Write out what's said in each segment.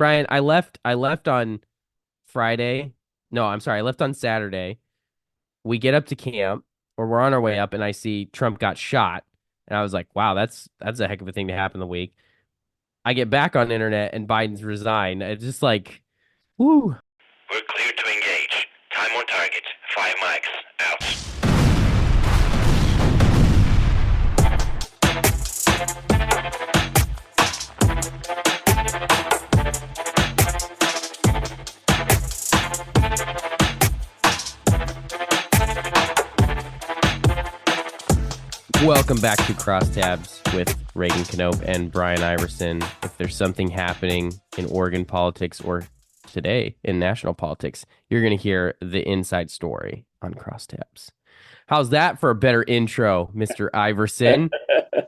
Brian, I left on Friday. No, I'm sorry. I left on Saturday. We get up to camp, or we're on our way up, and I see Trump got shot, and I was like, "Wow, that's a heck of a thing to happen the week." I get back on the internet, and Biden's resigned. It's just like, whoo. We're cleared to engage. Time on target. 5 mics. Out. Welcome back to Crosstabs with Reagan Knope and Brian Iverson. If there's something happening in Oregon politics or today in national politics, you're going to hear the inside story on Crosstabs. How's that for a better intro, Mr. Iverson?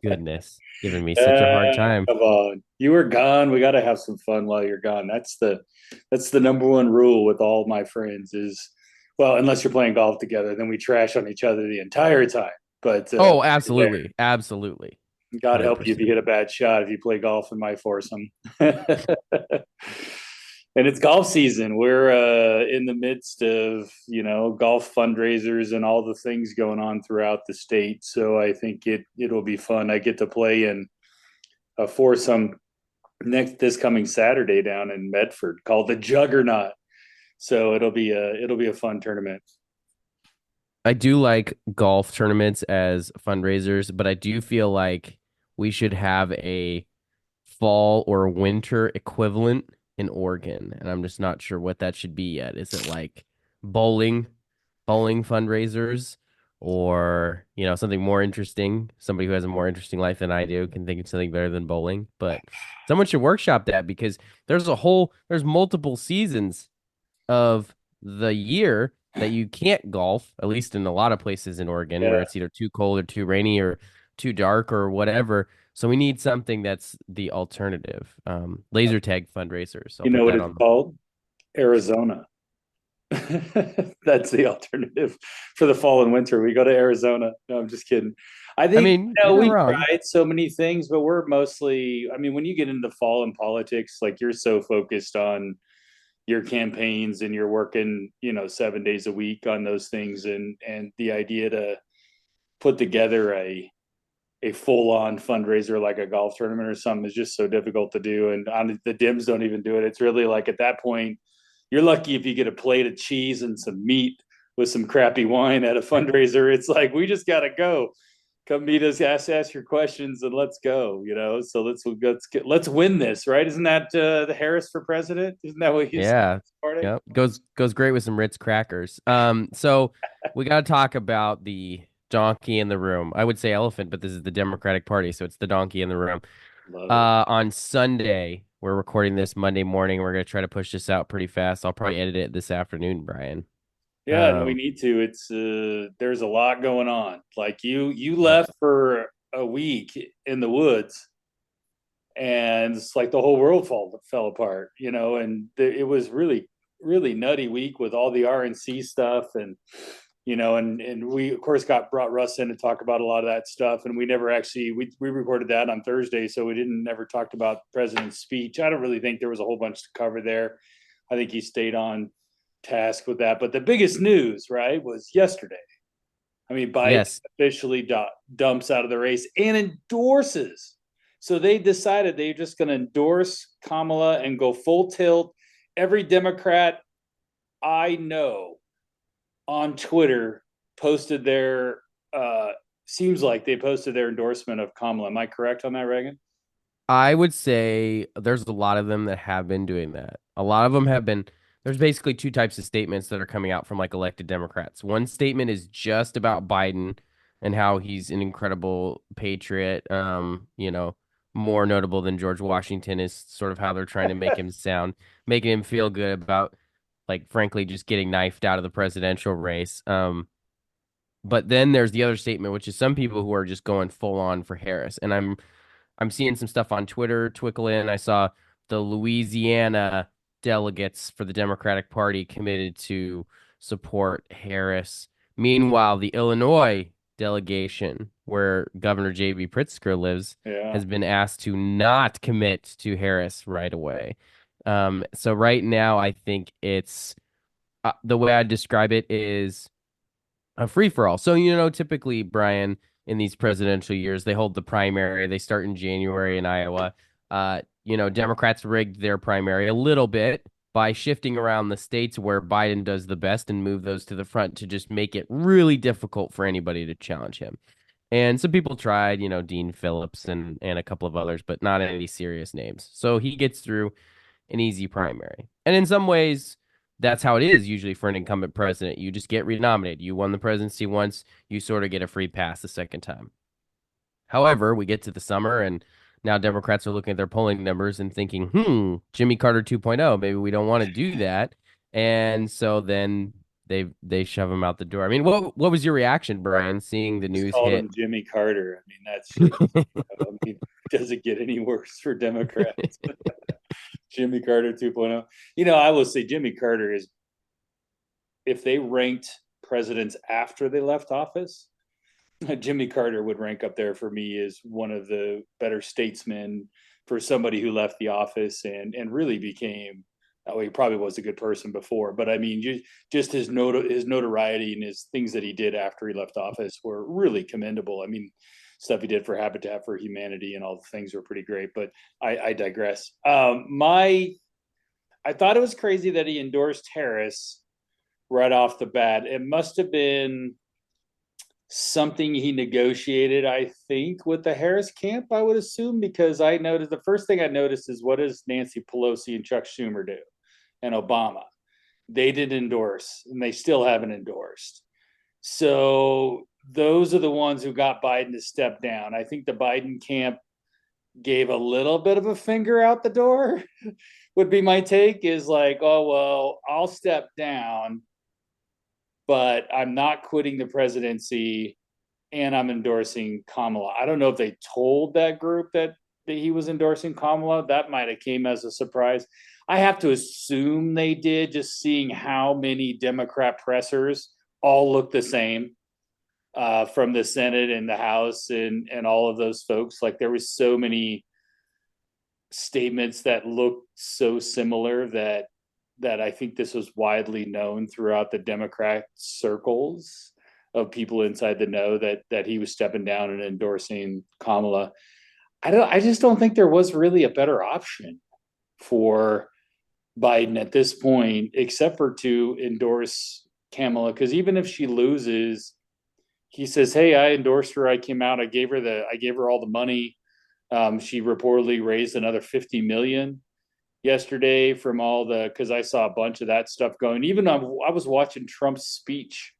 Goodness, giving me such a hard time. Come on. You were gone. We got to have some fun while you're gone. That's the number one rule with all my friends is, well, unless you're playing golf together, then we trash on each other the entire time. But Oh, absolutely. Absolutely. God help you if 100%. you hit a bad shot if you play golf in my foursome. And it's golf season. We're in the midst of, golf fundraisers and all the things going on throughout the state. So I think it'll be fun. I get to play in a foursome this coming Saturday down in Medford called the Juggernaut. So it'll be a fun tournament. I do like golf tournaments as fundraisers, but I do feel like we should have a fall or winter equivalent in Oregon, and I'm just not sure what that should be yet. Is it like bowling, bowling fundraisers, or something more interesting? Somebody who has a more interesting life than I do can think of something better than bowling, but someone should workshop that because there's multiple seasons of the year that you can't golf, at least in a lot of places in Oregon, where Yeah. it's either too cold or too rainy or too dark or whatever. So we need something that's the alternative. Laser tag fundraisers. I'll You know put what that it's on. called? Arizona. That's the alternative for the fall and winter. We go to Arizona. No, I'm just kidding. I I think, mean, you're not we've wrong. tried so many things, but we're mostly, I mean, when you get into fall and politics, like you're so focused on your campaigns and you're working, 7 days a week on those things. And the idea to put together a full on fundraiser like a golf tournament or something is just so difficult to do. And the Dims don't even do it. It's really like at that point, you're lucky if you get a plate of cheese and some meat with some crappy wine at a fundraiser. It's like, we just got to go. Come meet us, ask your questions, and let's go. So let's win this, right? Isn't that the Harris for president? Isn't that what he's Yeah. starting? Yep. Goes great with some Ritz crackers. So we got to talk about the donkey in the room. I would say elephant, but this is the Democratic Party, so it's the donkey in the room. Love it. On Sunday, we're recording this Monday morning. We're gonna try to push this out pretty fast. I'll probably edit it this afternoon, Brian. Yeah, no, we Um, need to. It's there's a lot going on. Like you yep. left for a week in the woods, and it's like the whole world fell apart, and it was really nutty week with all the RNC stuff, and and we of course got brought Russ in to talk about a lot of that stuff, and we never actually we recorded that on Thursday, so we didn't never talked about the president's speech. I don't really think there was a whole bunch to cover there. I think he stayed on task with that. But the biggest news, right, was yesterday. I mean, Biden Yes. officially dumps out of the race and endorses. So they decided they're just going to endorse Kamala and go full tilt. Every Democrat I know on Twitter posted their, seems like they posted their endorsement of Kamala. Am I correct on that, Reagan? I would say there's a lot of them that have been doing that. A lot of them have been. There's basically two types of statements that are coming out from like elected Democrats. One statement is just about Biden and how he's an incredible patriot. More notable than George Washington is sort of how they're trying to make him sound, making him feel good about, like, frankly, just getting knifed out of the presidential race. But then there's the other statement, which is some people who are just going full on for Harris, and I'm seeing some stuff on Twitter trickle in. I saw the Louisiana delegates for the Democratic Party committed to support Harris. Meanwhile, the Illinois delegation, where Governor J.B. Pritzker lives, Yeah. has been asked to not commit to Harris right away. So right now, I think it's the way I describe it is a free for all. So, typically, Brian, in these presidential years, they hold the primary. They start in January in Iowa. Democrats rigged their primary a little bit by shifting around the states where Biden does the best and move those to the front to just make it really difficult for anybody to challenge him. And some people tried, Dean Phillips and a couple of others, but not any serious names. So he gets through an easy primary. And in some ways, that's how it is usually for an incumbent president. You just get renominated. You won the presidency once, you sort of get a free pass the second time. However, we get to the summer and now Democrats are looking at their polling numbers and thinking, Jimmy Carter 2.0, maybe we don't want to do that. And so then they shove him out the door. I mean, what was your reaction, Brian, seeing the Just news called hit? him Jimmy Carter. I mean, that's just, I mean, does it get any worse for Democrats? Jimmy Carter 2.0. I will say Jimmy Carter is, if they ranked presidents after they left office, Jimmy Carter would rank up there for me as one of the better statesmen for somebody who left the office and really became. Oh, he probably was a good person before, but I mean, just his notoriety and his things that he did after he left office were really commendable. I mean, stuff he did for Habitat for Humanity and all the things were pretty great. But I digress. I thought it was crazy that he endorsed Harris right off the bat. It must have been something he negotiated, I think, with the Harris camp, I would assume, because I noticed the first thing I noticed is what does Nancy Pelosi and Chuck Schumer do and Obama? They didn't endorse and they still haven't endorsed. So those are the ones who got Biden to step down. I think the Biden camp gave a little bit of a finger out the door, would be my take, is like, oh, well, I'll step down, but I'm not quitting the presidency and I'm endorsing Kamala. I don't know if they told that group that he was endorsing Kamala. That might have came as a surprise. I have to assume they did, just seeing how many Democrat pressers all look the same from the Senate and the House and all of those folks. Like there was so many statements that looked so similar that I think this was widely known throughout the Democrat circles of people inside the know that he was stepping down and endorsing Kamala. I just don't think there was really a better option for Biden at this point, except for to endorse Kamala. Because even if she loses, he says, "Hey, I endorsed her. I came out. I gave her all the money. She reportedly raised another 50 million yesterday from all the, because I saw a bunch of that stuff going. Even I was watching Trump's speech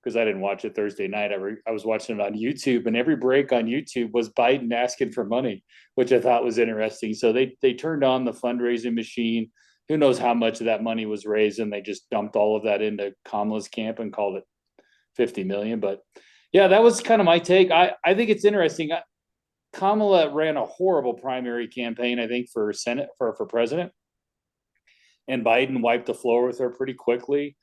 because I didn't watch it Thursday night. I was watching it on YouTube, and every break on YouTube was Biden asking for money, which I thought was interesting. So they turned on the fundraising machine. Who knows how much of that money was raised, and they just dumped all of that into Kamala's camp and called it 50 million. But yeah, that was kind of my take. I think it's interesting. Kamala ran a horrible primary campaign, I think, for Senate for president, and Biden wiped the floor with her pretty quickly.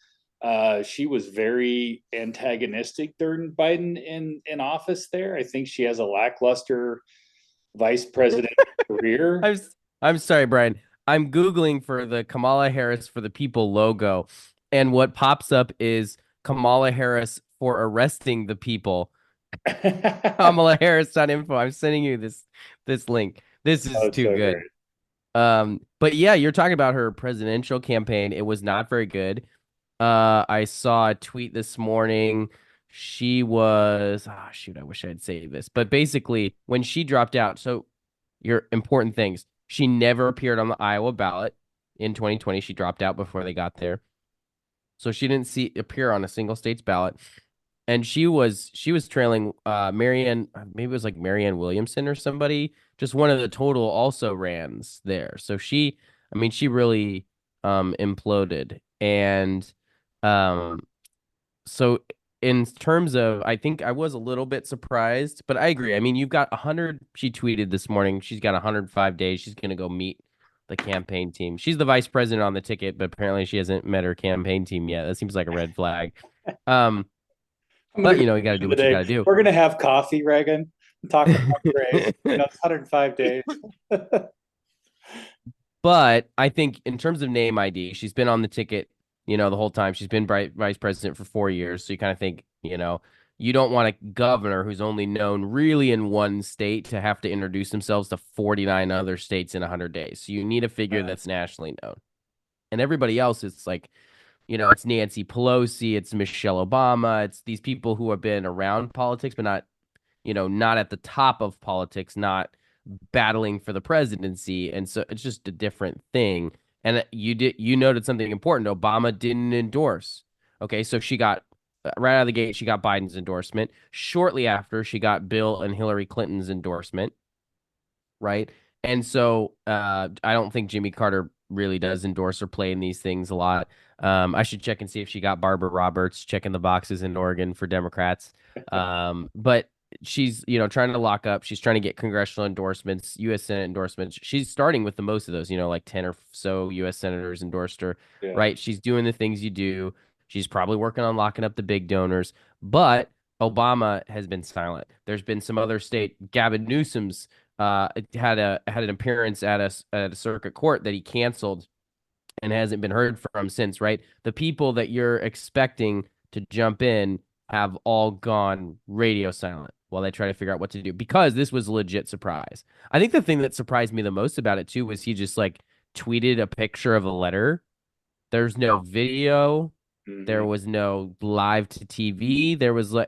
She was very antagonistic during Biden in office there. I think she has a lackluster vice president career. I'm I'm sorry, Brian. I'm Googling for the Kamala Harris for the People logo, and what pops up is Kamala Harris for arresting the people. Oh, Kamala Harris.info. I'm sending you this link. This is it's too so good. great. But yeah, you're talking about her presidential campaign. It was not very good. I saw a tweet this morning. She was, shoot, I wish I had saved this. But basically, when she dropped out, so your important things, she never appeared on the Iowa ballot in 2020. She dropped out before they got there. So she didn't appear on a single state's ballot. And she was trailing Marianne, maybe it was like Marianne Williamson or somebody, just one of the total also rans there. So I mean, she really imploded. And um so in terms of, I think I was a little bit surprised, but I agree. I mean, you've got 100, she tweeted this morning, she's got 105 days. She's going to go meet the campaign team. She's the vice president on the ticket, but apparently she hasn't met her campaign team yet. That seems like a red flag. Um, I'm gonna but go you got to do the what you day. got to do. We're gonna have coffee, Reagan, and talk about Grace. It's 105 days. But But I think in terms of name ID, she's been on the ticket, the whole time. She's been vice president for 4 years. So you kind of think, you don't want a governor who's only known really in one state to have to introduce themselves to 49 other states in 100 days. So you need a figure Uh, that's nationally known. And everybody else, it's like, it's Nancy Pelosi, it's Michelle Obama, it's these people who have been around politics, but not at the top of politics, not battling for the presidency. And so it's just a different thing. And you noted something important. Obama didn't endorse. Okay, so she got right out of the gate, she got Biden's endorsement. Shortly after, she got Bill and Hillary Clinton's endorsement, right? And so I don't think Jimmy Carter really does endorse or play in these things a lot. I should check and see if she got Barbara Roberts checking the boxes in Oregon for Democrats. But she's, trying to lock up. She's trying to get congressional endorsements, U.S. Senate endorsements. She's starting with the most of those, like 10 or so U.S. senators endorsed her, yeah. right? She's doing the things you do. She's probably working on locking up the big donors, but Obama has been silent. There's been some other state, Gavin Newsom's had an appearance at a circuit court that he canceled and hasn't been heard from since, right? The people that you're expecting to jump in have all gone radio silent while they try to figure out what to do because this was a legit surprise. I think the thing that surprised me the most about it too was he just like tweeted a picture of a letter. There's no video. There Hmm. was no live to TV.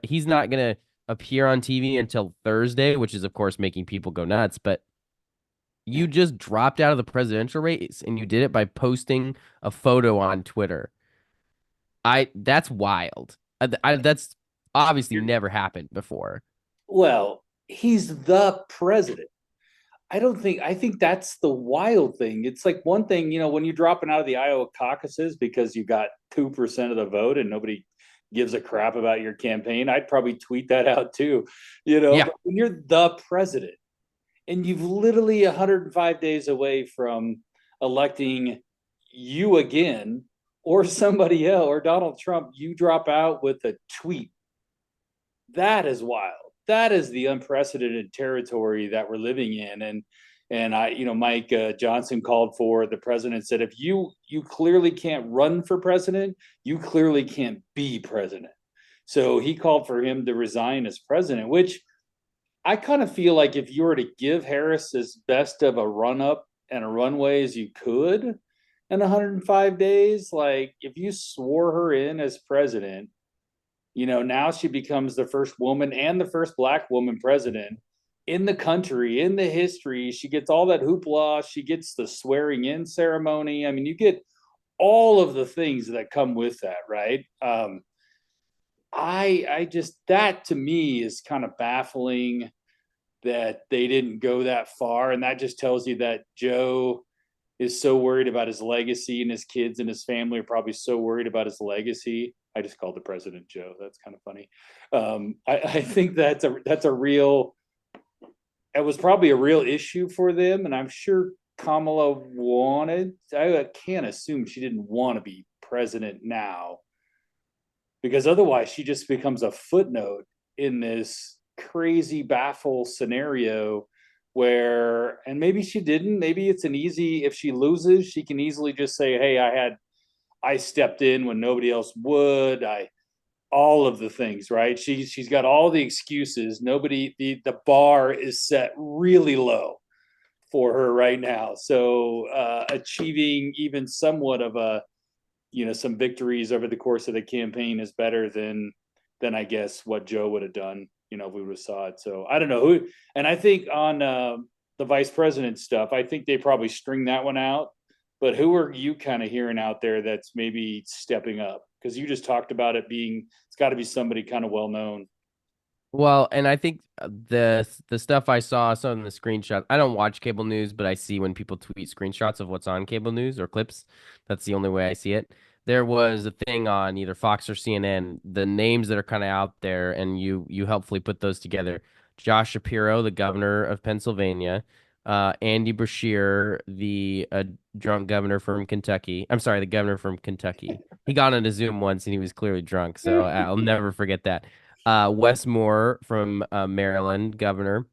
He's not gonna appear on TV until Thursday, which is of course making people go nuts. But you just dropped out of the presidential race and you did it by posting a photo on Twitter. That's wild. That's obviously never happened before. Well, he's the president. I think that's the wild thing. It's like one thing, when you're dropping out of the Iowa caucuses because you got 2% of the vote and nobody gives a crap about your campaign, I'd probably tweet that out too, Yeah. But when you're the president and you've literally 105 days away from electing you again or somebody else or Donald Trump, you drop out with a tweet. That is wild. That is the unprecedented territory that we're living in. And Mike Johnson called for the president said, if you clearly can't run for president, you clearly can't be president. So he called for him to resign as president, which I kind of feel like if you were to give Harris as best of a run up and a runway as you could in 105 days, like if you swore her in as president, now she becomes the first woman and the first black woman president in the country, in the history. She gets all that hoopla. She gets the swearing in ceremony. I mean, you get all of the things that come with that, right? I just, that to me is kind of baffling that they didn't go that far. And that just tells you that Joe is so worried about his legacy, and his kids and his family are probably so worried about his legacy. I just called the president Joe. That's kind of funny. I think that's a real. It was probably a real issue for them, and I'm sure Kamala wanted. I can't assume she didn't want to be president now, because otherwise she just becomes a footnote in this crazy baffle scenario where, and maybe she didn't, maybe it's an easy, if she loses she can easily just say, hey, I stepped in when nobody else would. All of the things, right? She's got all the excuses. Nobody, the bar is set really low for her right now. So achieving even somewhat of a, some victories over the course of the campaign is better than I guess what Joe would have done, if we would have saw it. So I don't know who, and I think on the vice president stuff, I think they probably string that one out. But who are you kind of hearing out there that's maybe stepping up? Because you just talked about it being, it's got to be somebody kind of well known. Well, and I think the stuff I saw, some of the screenshots. I don't watch cable news, but I see when people tweet screenshots of what's on cable news or clips. That's the only way I see it. There was a thing on either Fox or CNN, the names that are kind of out there, and you helpfully put those together. Josh Shapiro, the governor of Pennsylvania, Andy Beshear, the drunk governor from Kentucky. I'm sorry, the governor from Kentucky. He got on a Zoom once and he was clearly drunk, so I'll never forget that. Wes Moore from Maryland, governor.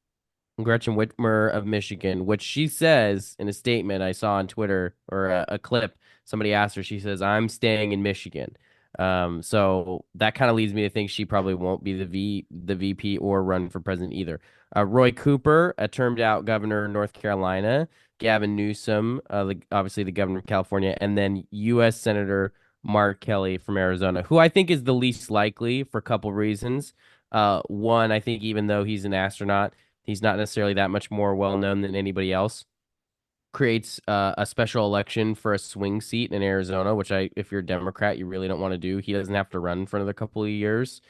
Gretchen Whitmer of Michigan, which she says in a statement I saw on Twitter or a clip. Somebody asked her, she says, "I'm staying in Michigan." So that kind of leads me to think she probably won't be the VP or run for president either. Roy Cooper, a termed out governor of North Carolina, Gavin Newsom, obviously the governor of California, and then U.S. Senator Mark Kelly from Arizona, who I think is the least likely for a couple reasons. One, I think even though he's an astronaut, he's not necessarily that much more well known than anybody else. Creates a special election for a swing seat in Arizona, which if you're a Democrat, you really don't want to do. He doesn't have to run for another couple of years.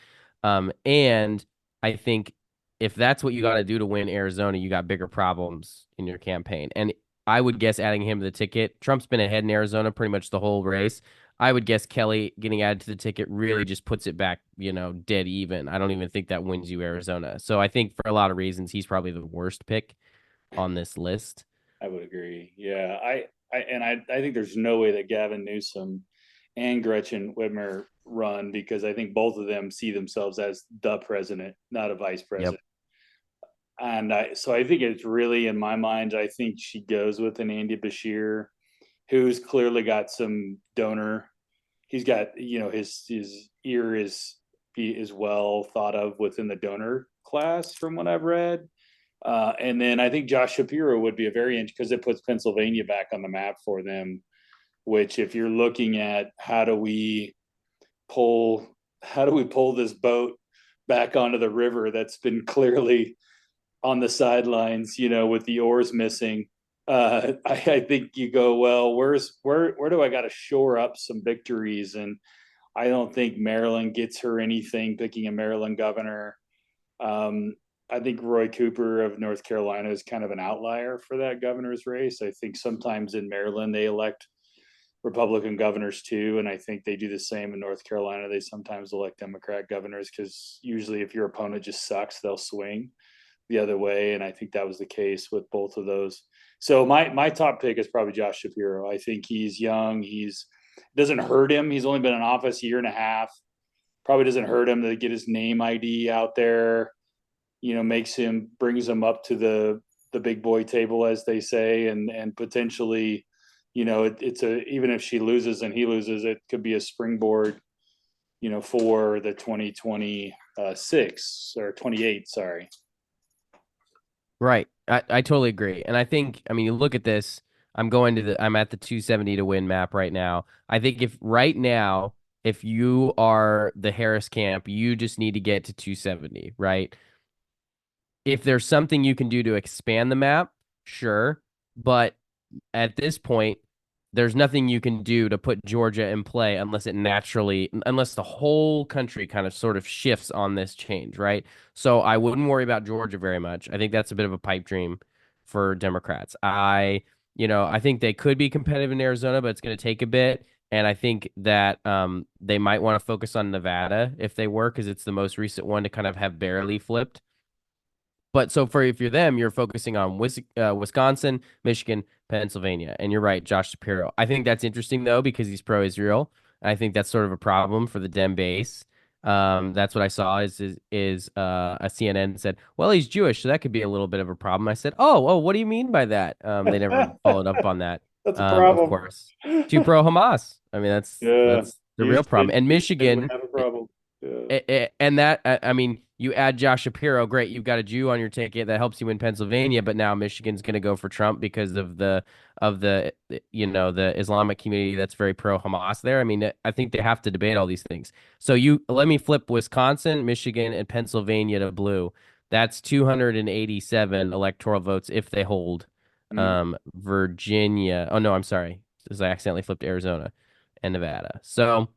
And I think if that's what you got to do to win Arizona, you got bigger problems in your campaign. And I would guess adding him to the ticket, Trump's been ahead in Arizona pretty much the whole race. I would guess Kelly getting added to the ticket really just puts it back, dead even. I don't even think that wins you Arizona. So I think for a lot of reasons, he's probably the worst pick on this list. I would agree. Yeah, I think there's no way that Gavin Newsom and Gretchen Whitmer run, because I think both of them see themselves as the president, not a vice Yep. president. And so I think it's really, in my mind, I think she goes with an Andy Bashir, who's clearly got some donor. He's got, his ear is well thought of within the donor class, from what I've read. And then I think Josh Shapiro would be a very because it puts Pennsylvania back on the map for them. Which, if you're looking at pull how do we pull this boat back onto the river that's been clearly on the sidelines, with the oars missing. I think you go, well, where do I got to shore up some victories? And I don't think Maryland gets her anything picking a Maryland governor. I think Roy Cooper of North Carolina is kind of an outlier for that governor's race. I think sometimes in Maryland they elect Republican governors too, and I think they do the same in North Carolina. They sometimes elect Democrat governors because usually if your opponent just sucks, they'll swing the other way, and I think that was the case with both of those. So my top pick is probably Josh Shapiro. I think he's young. He's doesn't hurt him. He's only been in office a year and a half. Probably doesn't hurt him to get his name ID out there. Brings him up to the big boy table, as they say, and potentially, even if she loses and he loses, it could be a springboard, for the 2026 or 28. Sorry. Right. I totally agree. And I think, I mean, you look at this, I'm at the 270 to win map right now. I think if you are the Harris camp, you just need to get to 270, right? If there's something you can do to expand the map, sure. But at this point, there's nothing you can do to put Georgia in play unless the whole country kind of sort of shifts on this change, right? So I wouldn't worry about Georgia very much. I think that's a bit of a pipe dream for Democrats. I think they could be competitive in Arizona, but it's going to take a bit. And I think that they might want to focus on Nevada if they were, because it's the most recent one to kind of have barely flipped. But so if you're them, you're focusing on Wisconsin, Michigan, Pennsylvania, and you're right, Josh Shapiro. I think that's interesting though because he's pro-Israel. I think that's sort of a problem for the Dem base. That's what I saw a CNN said, well, he's Jewish, so that could be a little bit of a problem. I said, oh, what do you mean by that? They never followed up on that. That's a Of problem. course, too pro Hamas. I mean, Yeah, that's the real problem. And you Michigan, have a problem. Yeah. and that I mean, you add Josh Shapiro, great. You've got a Jew on your ticket that helps you win Pennsylvania, but now Michigan's going to go for Trump because of the Islamic community that's very pro Hamas there. I mean, I think they have to debate all these things. So you let me flip Wisconsin, Michigan, and Pennsylvania to blue. That's 287 electoral votes if they hold. Virginia. Oh no, I'm sorry, because I accidentally flipped Arizona and Nevada. So.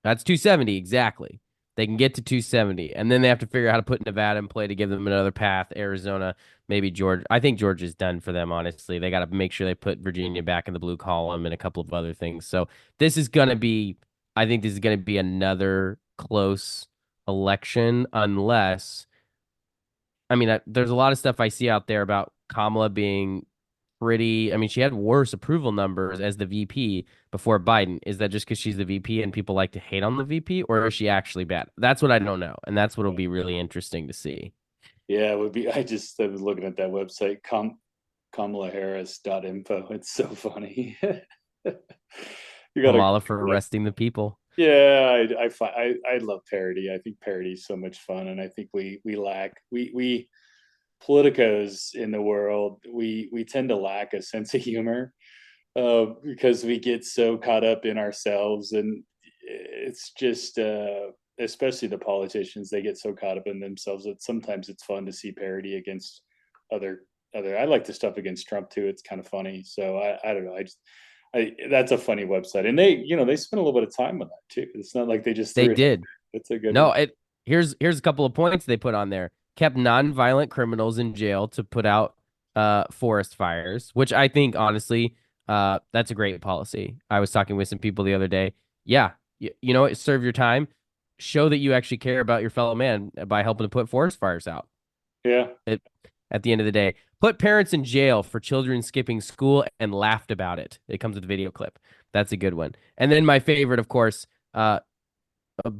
That's 270 exactly. They can get to 270, and then they have to figure out how to put Nevada in play to give them another path. Arizona, maybe Georgia. I think Georgia's done for them. Honestly, they got to make sure they put Virginia back in the blue column and a couple of other things. So this is gonna be. I think this is gonna be another close election, unless. I mean, there's a lot of stuff I see out there about Kamala being pretty. I mean, she had worse approval numbers as the VP before Biden. Is that just because she's the VP and people like to hate on the VP, or is she actually bad? That's what I don't know, and that's what'll be really interesting to see. Yeah, it would be. I was looking at that website, kamalaharris.info. It's so funny. You gotta, Kamala for arresting the people. yeah, I love parody. I think parody is so much fun, and I think we lack we politicos in the world, we tend to lack a sense of humor, because we get so caught up in ourselves, and it's just especially the politicians, they get so caught up in themselves that sometimes it's fun to see parody against other I like the stuff against Trump too. It's kind of funny. So I don't know. I that's a funny website, and they spend a little bit of time on that too. It's not like they just They threw it up did. there. It's a good one. No, here's a couple of points they put on there. Kept nonviolent criminals in jail to put out forest fires, which I think honestly, that's a great policy. I was talking with some people the other day. Yeah, you know what? Serve your time. Show that you actually care about your fellow man by helping to put forest fires out. Yeah. It, at the end of the day, put parents in jail for children skipping school and laughed about it. It comes with a video clip. That's a good one. And then my favorite, of course,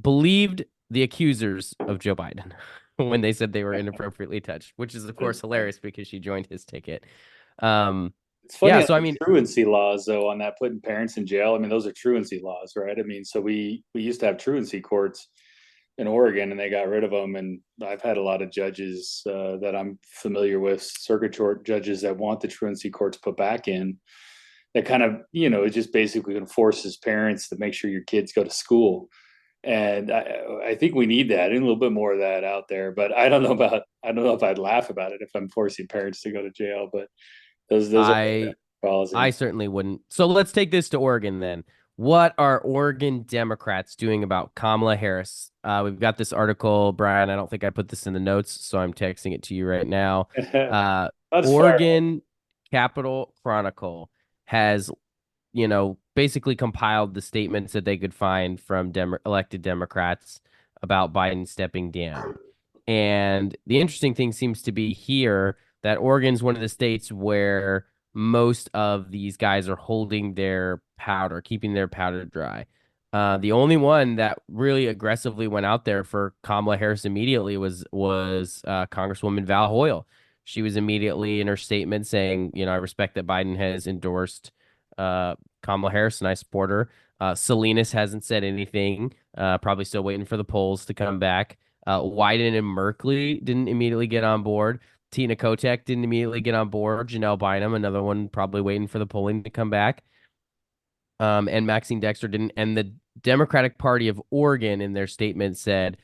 believed the accusers of Joe Biden when they said they were inappropriately touched, which is of That's course funny. hilarious because she joined his ticket. Um, It's yeah, funny on so I the mean, truancy laws though, on that putting parents in jail. I mean, those are truancy laws, right? I mean, so we used to have truancy courts in Oregon, and they got rid of them. And I've had a lot of judges that I'm familiar with, circuit court judges that want the truancy courts put back in. That kind of, it just basically enforces parents to make sure your kids go to school. And I think we need that, and a little bit more of that out there. But I don't know if I'd laugh about it if I'm forcing parents to go to jail. But those are I I policies. certainly wouldn't. So let's take this to Oregon then. What are Oregon Democrats doing about Kamala Harris? We've got this article, Brian. I don't think I put this in the notes, so I'm texting it to you right now. Uh, That's far. Oregon Capital Chronicle has basically compiled the statements that they could find from elected Democrats about Biden stepping down. And the interesting thing seems to be here that Oregon's one of the states where most of these guys are holding their powder, keeping their powder dry. The only one that really aggressively went out there for Kamala Harris immediately was Congresswoman Val Hoyle. She was immediately in her statement saying, I respect that Biden has endorsed Kamala Harris, and I support her. Salinas hasn't said anything. Probably still waiting for the polls to come back. Wyden and Merkley didn't immediately get on board. Tina Kotek didn't immediately get on board. Janelle Bynum, another one, probably waiting for the polling to come back. And Maxine Dexter didn't. And the Democratic Party of Oregon, in their statement, said,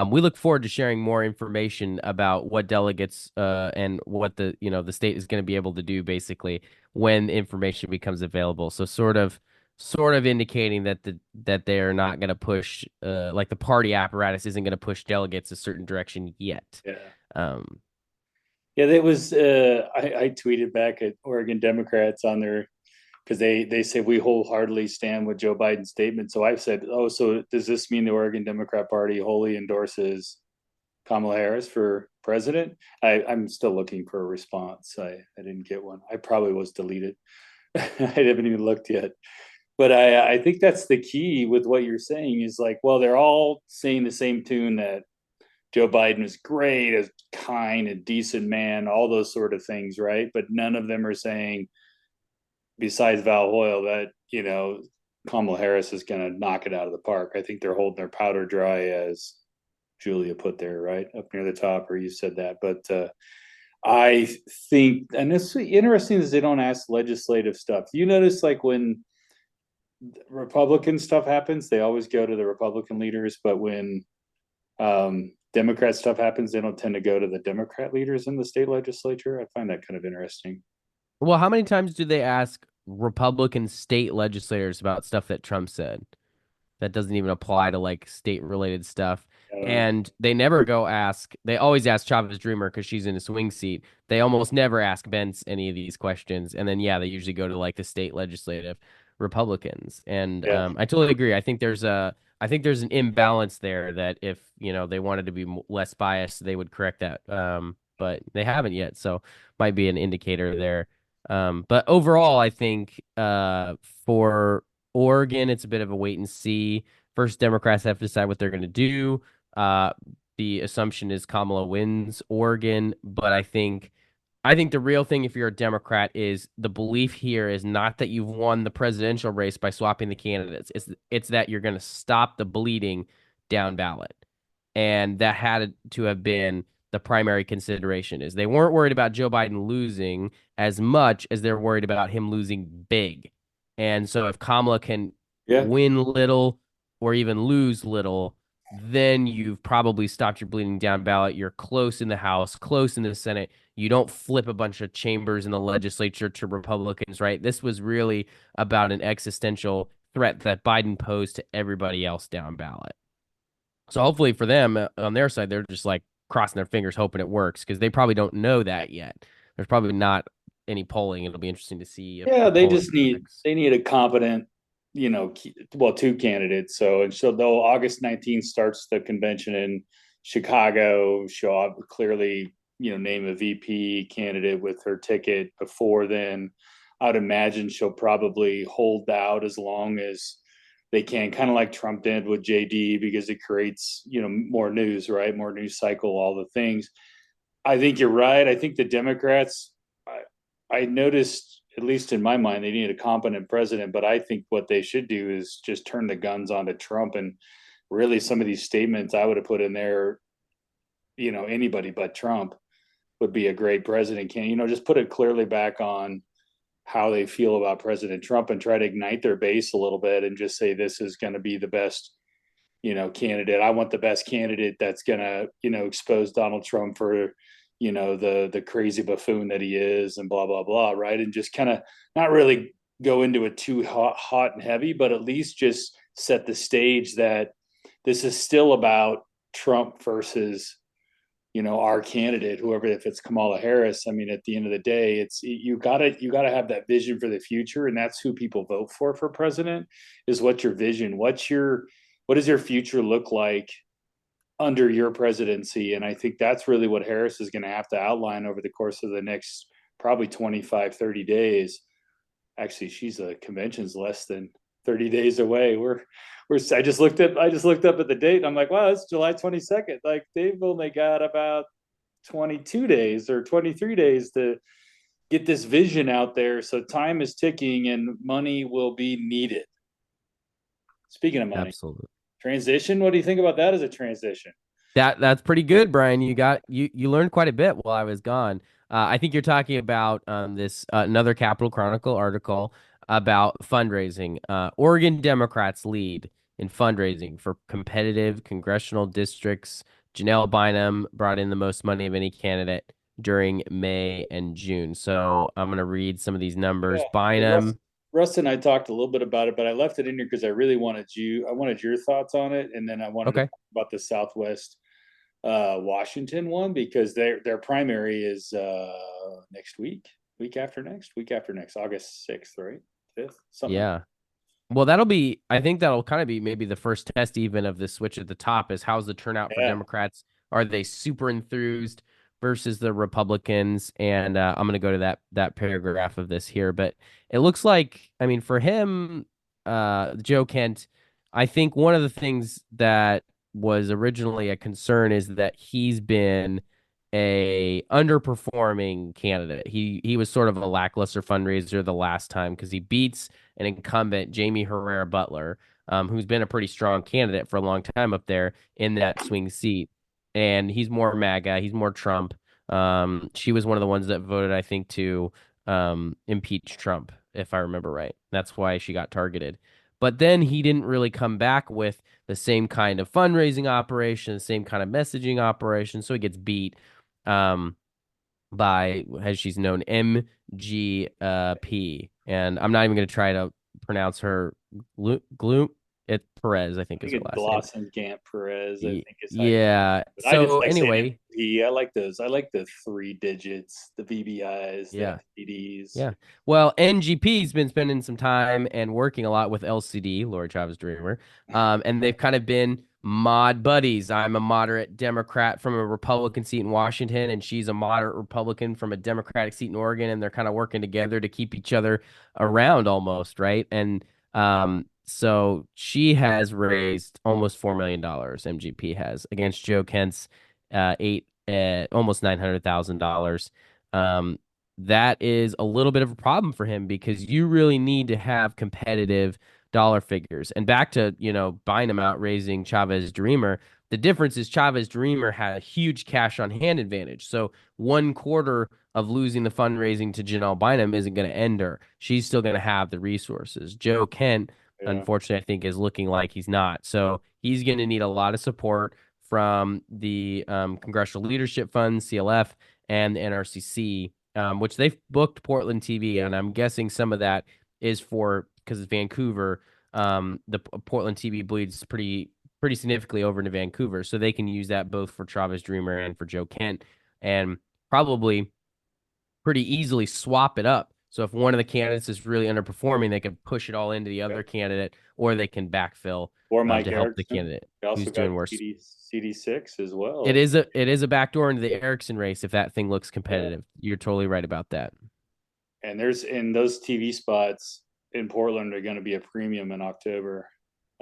"We look forward to sharing more information about what delegates and what the state is going to be able to do, basically, when information becomes available." So sort of indicating that they are not going to push, like the party apparatus isn't going to push delegates a certain direction yet. Yeah. Um, Yeah, that was I tweeted back at Oregon Democrats on their, because they say we wholeheartedly stand with Joe Biden's statement. So I've said, oh, so does this mean the Oregon Democrat Party wholly endorses Kamala Harris for president? I'm still looking for a response. I didn't get one. I probably was deleted. I haven't even looked yet. But I think that's the key with what you're saying is like, well, they're all saying the same tune, that Joe Biden is great, a kind and decent man, all those sort of things, right? But none of them are saying, besides Val Hoyle, that Kamala Harris is going to knock it out of the park. I think they're holding their powder dry, as Julia put there, right up near the top, or you said that. But I think, and it's interesting, is they don't ask legislative stuff. You notice, like when Republican stuff happens, they always go to the Republican leaders, but when Democrat stuff happens, they don't tend to go to the Democrat leaders in the state legislature. I find that kind of interesting. well, how many times do they ask Republican state legislators about stuff that Trump said? That doesn't even apply to like state related stuff. I don't know. And they never go ask, they always ask Chavez Dreamer because she's in a swing seat. They almost never ask Bence any of these questions. And then, yeah, they usually go to like the state legislative Republicans. And Yeah, I totally agree. I think there's an imbalance there that if, they wanted to be less biased, they would correct that. But they haven't yet. So might be an indicator there. But overall, I think for Oregon, it's a bit of a wait and see. First, Democrats have to decide what they're going to do. Uh, the assumption is Kamala wins Oregon, but I think the real thing, if you're a Democrat, is the belief here is not that you've won the presidential race by swapping the candidates. It's that you're going to stop the bleeding down ballot, and that had to have been the primary consideration. Is they weren't worried about Joe Biden losing as much as they're worried about him losing big. And so if Kamala can Yeah. win little or even lose little, then you've probably stopped your bleeding down ballot. You're close in the House, close in the Senate. You don't flip a bunch of chambers in the legislature to Republicans, right? This was really about an existential threat that Biden posed to everybody else down ballot. So hopefully for them on their side, they're just like crossing their fingers, hoping it works because they probably don't know that yet. There's probably not any polling. It'll be interesting to see if Yeah, the they polling just need predicts. they need a competent, two candidates. So though August 19th starts the convention in Chicago, she'll clearly, name a VP candidate with her ticket before then. I'd imagine she'll probably hold out as long as they can, kind of like Trump did with JD, because it creates, more news, right? More news cycle, all the things. I think you're right. I think the Democrats, I noticed, at least in my mind, they need a competent president, but I think what they should do is just turn the guns onto Trump. And really, some of these statements I would have put in there, anybody but Trump would be a great president. Just put it clearly back on how they feel about President Trump and try to ignite their base a little bit and just say this is going to be the best, candidate. I want the best candidate that's going to, expose Donald Trump for, the crazy buffoon that he is and blah, blah, blah. Right. And just kind of not really go into it too hot and heavy, but at least just set the stage that this is still about Trump versus, our candidate, whoever, if it's Kamala Harris. I mean, at the end of the day, it's you gotta have that vision for the future, and that's who people vote for president. Is what's your vision? What does your future look like under your presidency? And I think that's really what Harris is going to have to outline over the course of the next probably 25, 30 days. Actually, she's a convention's less than 30 days away. I just looked up at the date and I'm like, wow, it's July 22nd. Like they've only got about 22 days or 23 days to get this vision out there. So time is ticking and money will be needed. Speaking of money, Absolutely. transition. What do you think about that as a transition? That's pretty good, Brian. You learned quite a bit while I was gone. I think you're talking about this another Capital Chronicle article about fundraising. Oregon Democrats lead in fundraising for competitive congressional districts. Janelle Bynum brought in the most money of any candidate during May and June. So I'm going to read some of these numbers. Yeah. Russ, Bynum, Russ and I talked a little bit about it, but I left it in here because I really wanted your thoughts on it, and then I wanted to okay. talk about the Southwest Washington one, because their primary is next week after next, August 6th, right? 5th, something like Yeah. Well, I think that'll kind of be maybe the first test even of this switch at the top is how's the turnout that. for Yeah. Democrats? Are they super enthused versus the Republicans? And I'm going to go to that paragraph of this here, but it looks like, I mean, for him, Joe Kent, I think one of the things that was originally a concern is that he's been a underperforming candidate. He was sort of a lackluster fundraiser the last time because he beats an incumbent, Jamie Herrera Butler, who's been a pretty strong candidate for a long time up there in that swing seat. And he's more MAGA, he's more Trump. She was one of the ones that voted, I think, to impeach Trump, if I remember right. That's why she got targeted. But then he didn't really come back with the same kind of fundraising operation, the same kind of messaging operation. So he gets beat by, as she's known, MGP. And I'm not even going to try to pronounce her gloom. It's Perez, I think I is think her it's last name. Glossenkamp Perez, I think is how you, Yeah. but I just So like saying anyway, MVP. I like those. I like the 3 digits, the VBIs, the yeah. FTDs. Yeah. Well, NGP's been spending some time and working a lot with LCD, Lori Chavez Dreamer. And they've kind of been mod buddies. I'm a moderate Democrat from a Republican seat in Washington, and she's a moderate Republican from a Democratic seat in Oregon, and they're kind of working together to keep each other around almost, right? And So she has raised almost $4 million. MGP has against Joe Kent's eight almost $900,000. Um, that is a little bit of a problem for him because you really need to have competitive dollar figures. And back to buying him out, raising Chavez Dreamer. The difference is Chavez Dreamer had a huge cash on hand advantage. So 1/4 of losing the fundraising to Janelle Bynum isn't going to end her. She's still going to have the resources. Joe Kent, Yeah. unfortunately, I think is looking like he's not. So he's going to need a lot of support from the Congressional Leadership Fund, CLF, and the NRCC, which they've booked Portland TV. And I'm guessing some of that is for because it's Vancouver. The Portland TV bleeds pretty significantly over into Vancouver. So they can use that both for Travis Dreamer and for Joe Kent. And probably pretty easily swap it up. So if one of the candidates is really underperforming, they can push it all into the other candidate, or they can backfill Or Mike to help the Erickson. candidate We also who's got doing worse. CD6 as well. It is a backdoor into the Erickson race if that thing looks Yeah. competitive. You're totally right about that. And those TV spots in Portland are going to be a premium in October.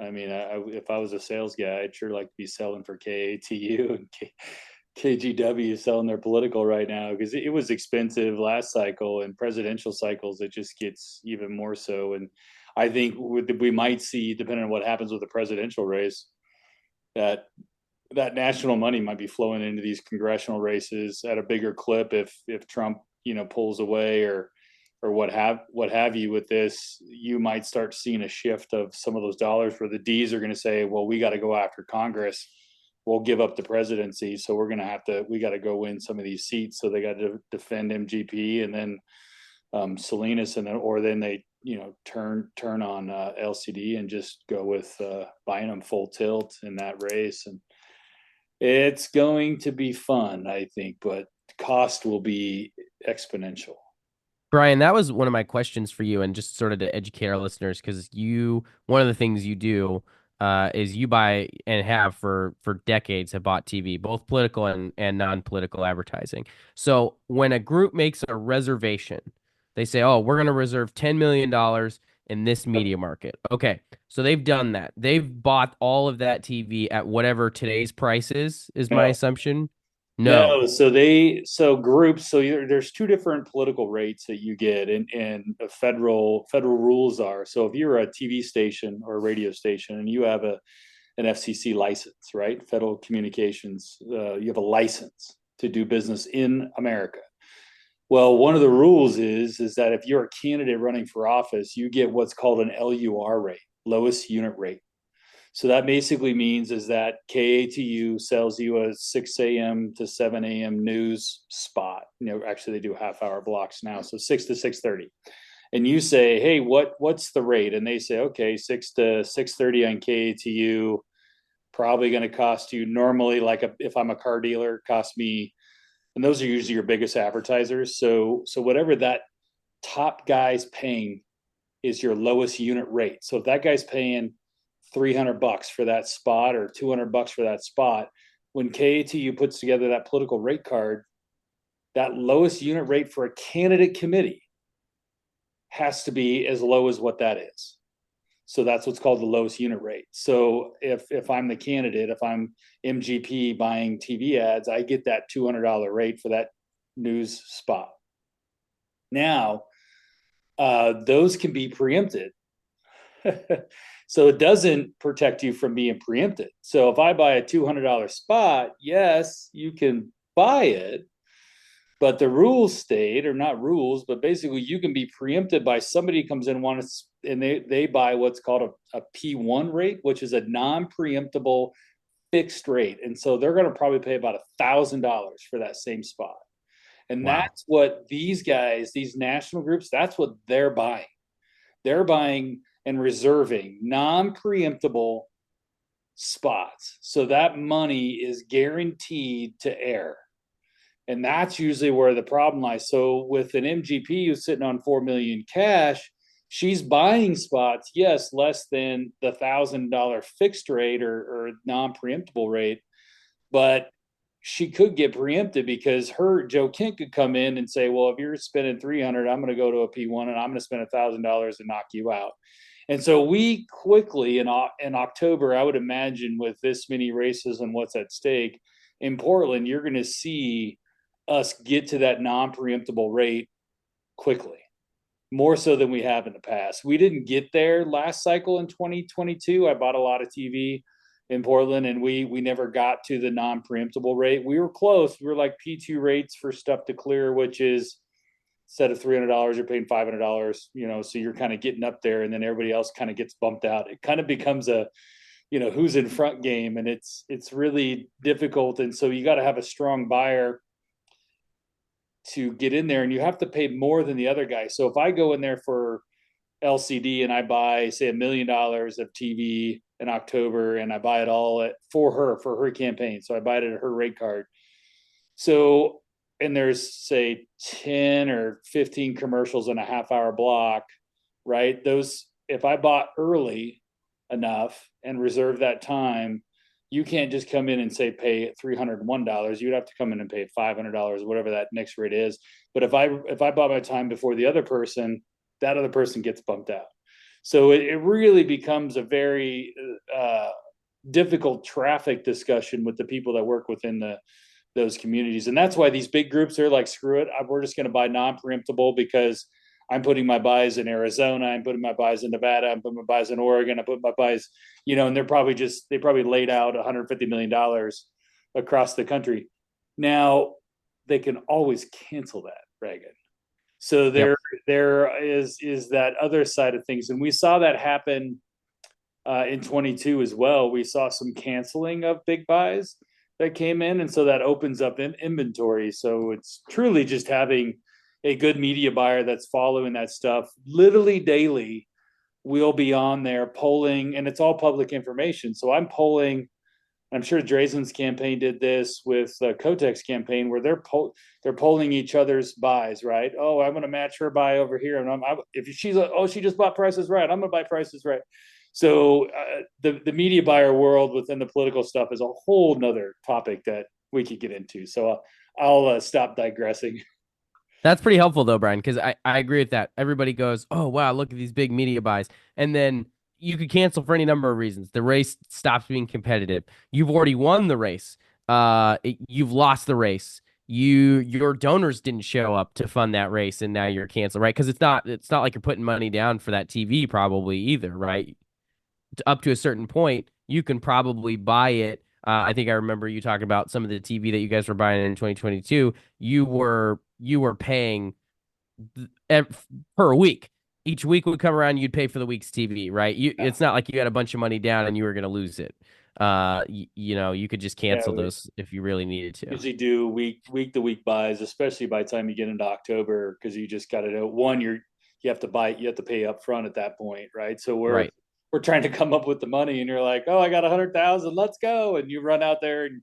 I mean, if I was a sales guy, I'd sure like to be selling for KATU and KGW selling their political right now because it was expensive last cycle, and presidential cycles it just gets even more so. And I think we might see, depending on what happens with the presidential race, that national money might be flowing into these congressional races at a bigger clip if Trump pulls away or what have you with this. You might start seeing a shift of some of those dollars where the D's are going to say, well, we got to go after Congress, we'll give up the presidency, so we got to go win some of these seats, so they got to defend MGP and then Salinas, and then they turn on LCD and just go with buying them full tilt in that race. And it's going to be fun, I think, but cost will be exponential. Brian, that was one of my questions for you, and just sort of to educate our listeners, because one of the things you do is you buy and have for decades have bought TV, both political and non-political advertising. So when a group makes a reservation, they say, "Oh, we're going to reserve $10 million in this media market." Okay, so they've done that. They've bought all of that TV at whatever today's price is my No, assumption. No. no. There's two different political rates that you get, and federal rules are. So if you're a TV station or a radio station and you have an FCC license, right? Federal Communications, you have a license to do business in America. Well, one of the rules is that if you're a candidate running for office, you get what's called an LUR rate, lowest unit rate. So that basically means is that KATU sells you a 6 a.m. to 7 a.m. news spot. Actually, they do half-hour blocks now, so 6 to 6:30. And you say, hey, what's the rate? And they say, okay, 6 to 6:30 on KATU, probably going to cost you normally, like if I'm a car dealer, cost me, and those are usually your biggest advertisers. So whatever that top guy's paying is your lowest unit rate. So if that guy's paying $300 for that spot or $200 for that spot, when KATU puts together that political rate card, that lowest unit rate for a candidate committee has to be as low as what that is. So that's what's called the lowest unit rate. So if I'm the candidate, if I'm MGP buying TV ads, I get that $200 rate for that news spot. Now, those can be preempted. So it doesn't protect you from being preempted. So if I buy a $200 spot, yes, you can buy it, but the rules state, or not rules, but basically you can be preempted by somebody comes in and they buy what's called a P1 rate, which is a non-preemptible fixed rate. And so they're going to probably pay about $1,000 for that same spot. And Wow. that's what these guys, these national groups, that's what they're buying. They're buying and reserving non-preemptible spots. So that money is guaranteed to air. And that's usually where the problem lies. So with an MGP who's sitting on 4 million cash, she's buying spots, yes, less than the $1,000 fixed rate or non-preemptible rate, but she could get preempted because Joe Kent could come in and say, well, if you're spending 300, I'm going to go to a P1 and I'm going to spend $1,000 and knock you out. And so we quickly in October, I would imagine with this many races and what's at stake in Portland, you're going to see us get to that non-preemptible rate quickly, more so than we have in the past. We didn't get there last cycle in 2022. I bought a lot of TV in Portland, and we never got to the non-preemptible rate. We were close. We were like P2 rates for stuff to clear, which is instead of $300, you're paying $500. So you're kind of getting up there, and then everybody else kind of gets bumped out. It kind of becomes a who's in front game, and it's really difficult. And so you got to have a strong buyer to get in there, and you have to pay more than the other guy. So if I go in there for LCD and I buy, say, $1 million of TV in October, and I buy it all for her campaign, so I buy it at her rate card. So, and there's say 10 or 15 commercials in a half-hour block, right? Those, if I bought early enough and reserve that time, you can't just come in and say pay $301. You'd have to come in and pay $500, whatever that next rate is. But if I bought my time before the other person, that other person gets bumped out. So it really becomes a very difficult traffic discussion with the people that work within those communities. And that's why these big groups are like, screw it, we're just going to buy non-preemptible, because I'm putting my buys in Arizona, I'm putting my buys in Nevada, I'm putting my buys in Oregon, I put my buys, and they probably laid out $150 million across the country. Now they can always cancel that, Reagan. So Yep. there is that other side of things. And we saw that happen in 22 as well. We saw some canceling of big buys that came in. And so that opens up inventory. So it's truly just having a good media buyer that's following that stuff literally daily. We'll be on there polling, and it's all public information. So I'm polling. I'm sure Drazen's campaign did this with the Kotek's campaign, where they're polling each other's buys, right? Oh, I'm going to match her buy over here, and if she's she just bought Prices Right, I'm going to buy Prices Right. So the media buyer world within the political stuff is a whole nother topic that we could get into. So I'll stop digressing. That's pretty helpful though, Brian, because I agree with that. Everybody goes, oh, wow, look at these big media buys. And then you could cancel for any number of reasons. The race stops being competitive. You've already won the race. You've lost the race. Your donors didn't show up to fund that race, and now you're canceled, right? Because it's not like you're putting money down for that TV probably either, right? Up to a certain point, you can probably buy it. I think I remember you talking about some of the TV that you guys were buying in 2022. You were paying per week. Each week would come around, you'd pay for the week's TV, right? It's not like you had a bunch of money down and you were going to lose it. You could just cancel those if you really needed to. Usually do week to week buys, especially by the time you get into October, because you just got to know, one, you have to pay up front at that point, right? So we're trying to come up with the money, and you're like, oh, I got 100,000, let's go, and you run out there, and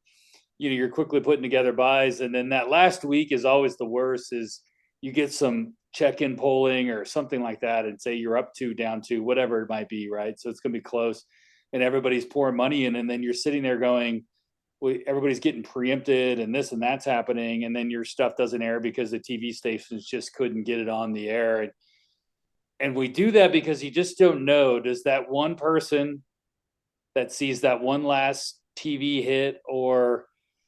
you're quickly putting together buys. And then that last week is always the worst. Is you get some check-in polling or something like that, and say you're up to, down to, whatever it might be, right? So it's going to be close, and everybody's pouring money in, and then you're sitting there going, well, everybody's getting preempted, and this and that's happening, and then your stuff doesn't air because the TV stations just couldn't get it on the air. And we do that because you just don't know, does that one person that sees that one last TV hit or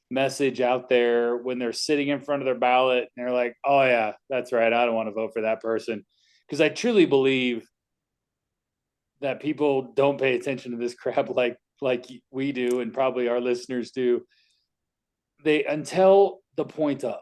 message out there when they're sitting in front of their ballot and they're like, oh yeah, that's right, I don't want to vote for that person? Because I truly believe that people don't pay attention to this crap like we do, and probably our listeners do. They, until the point of,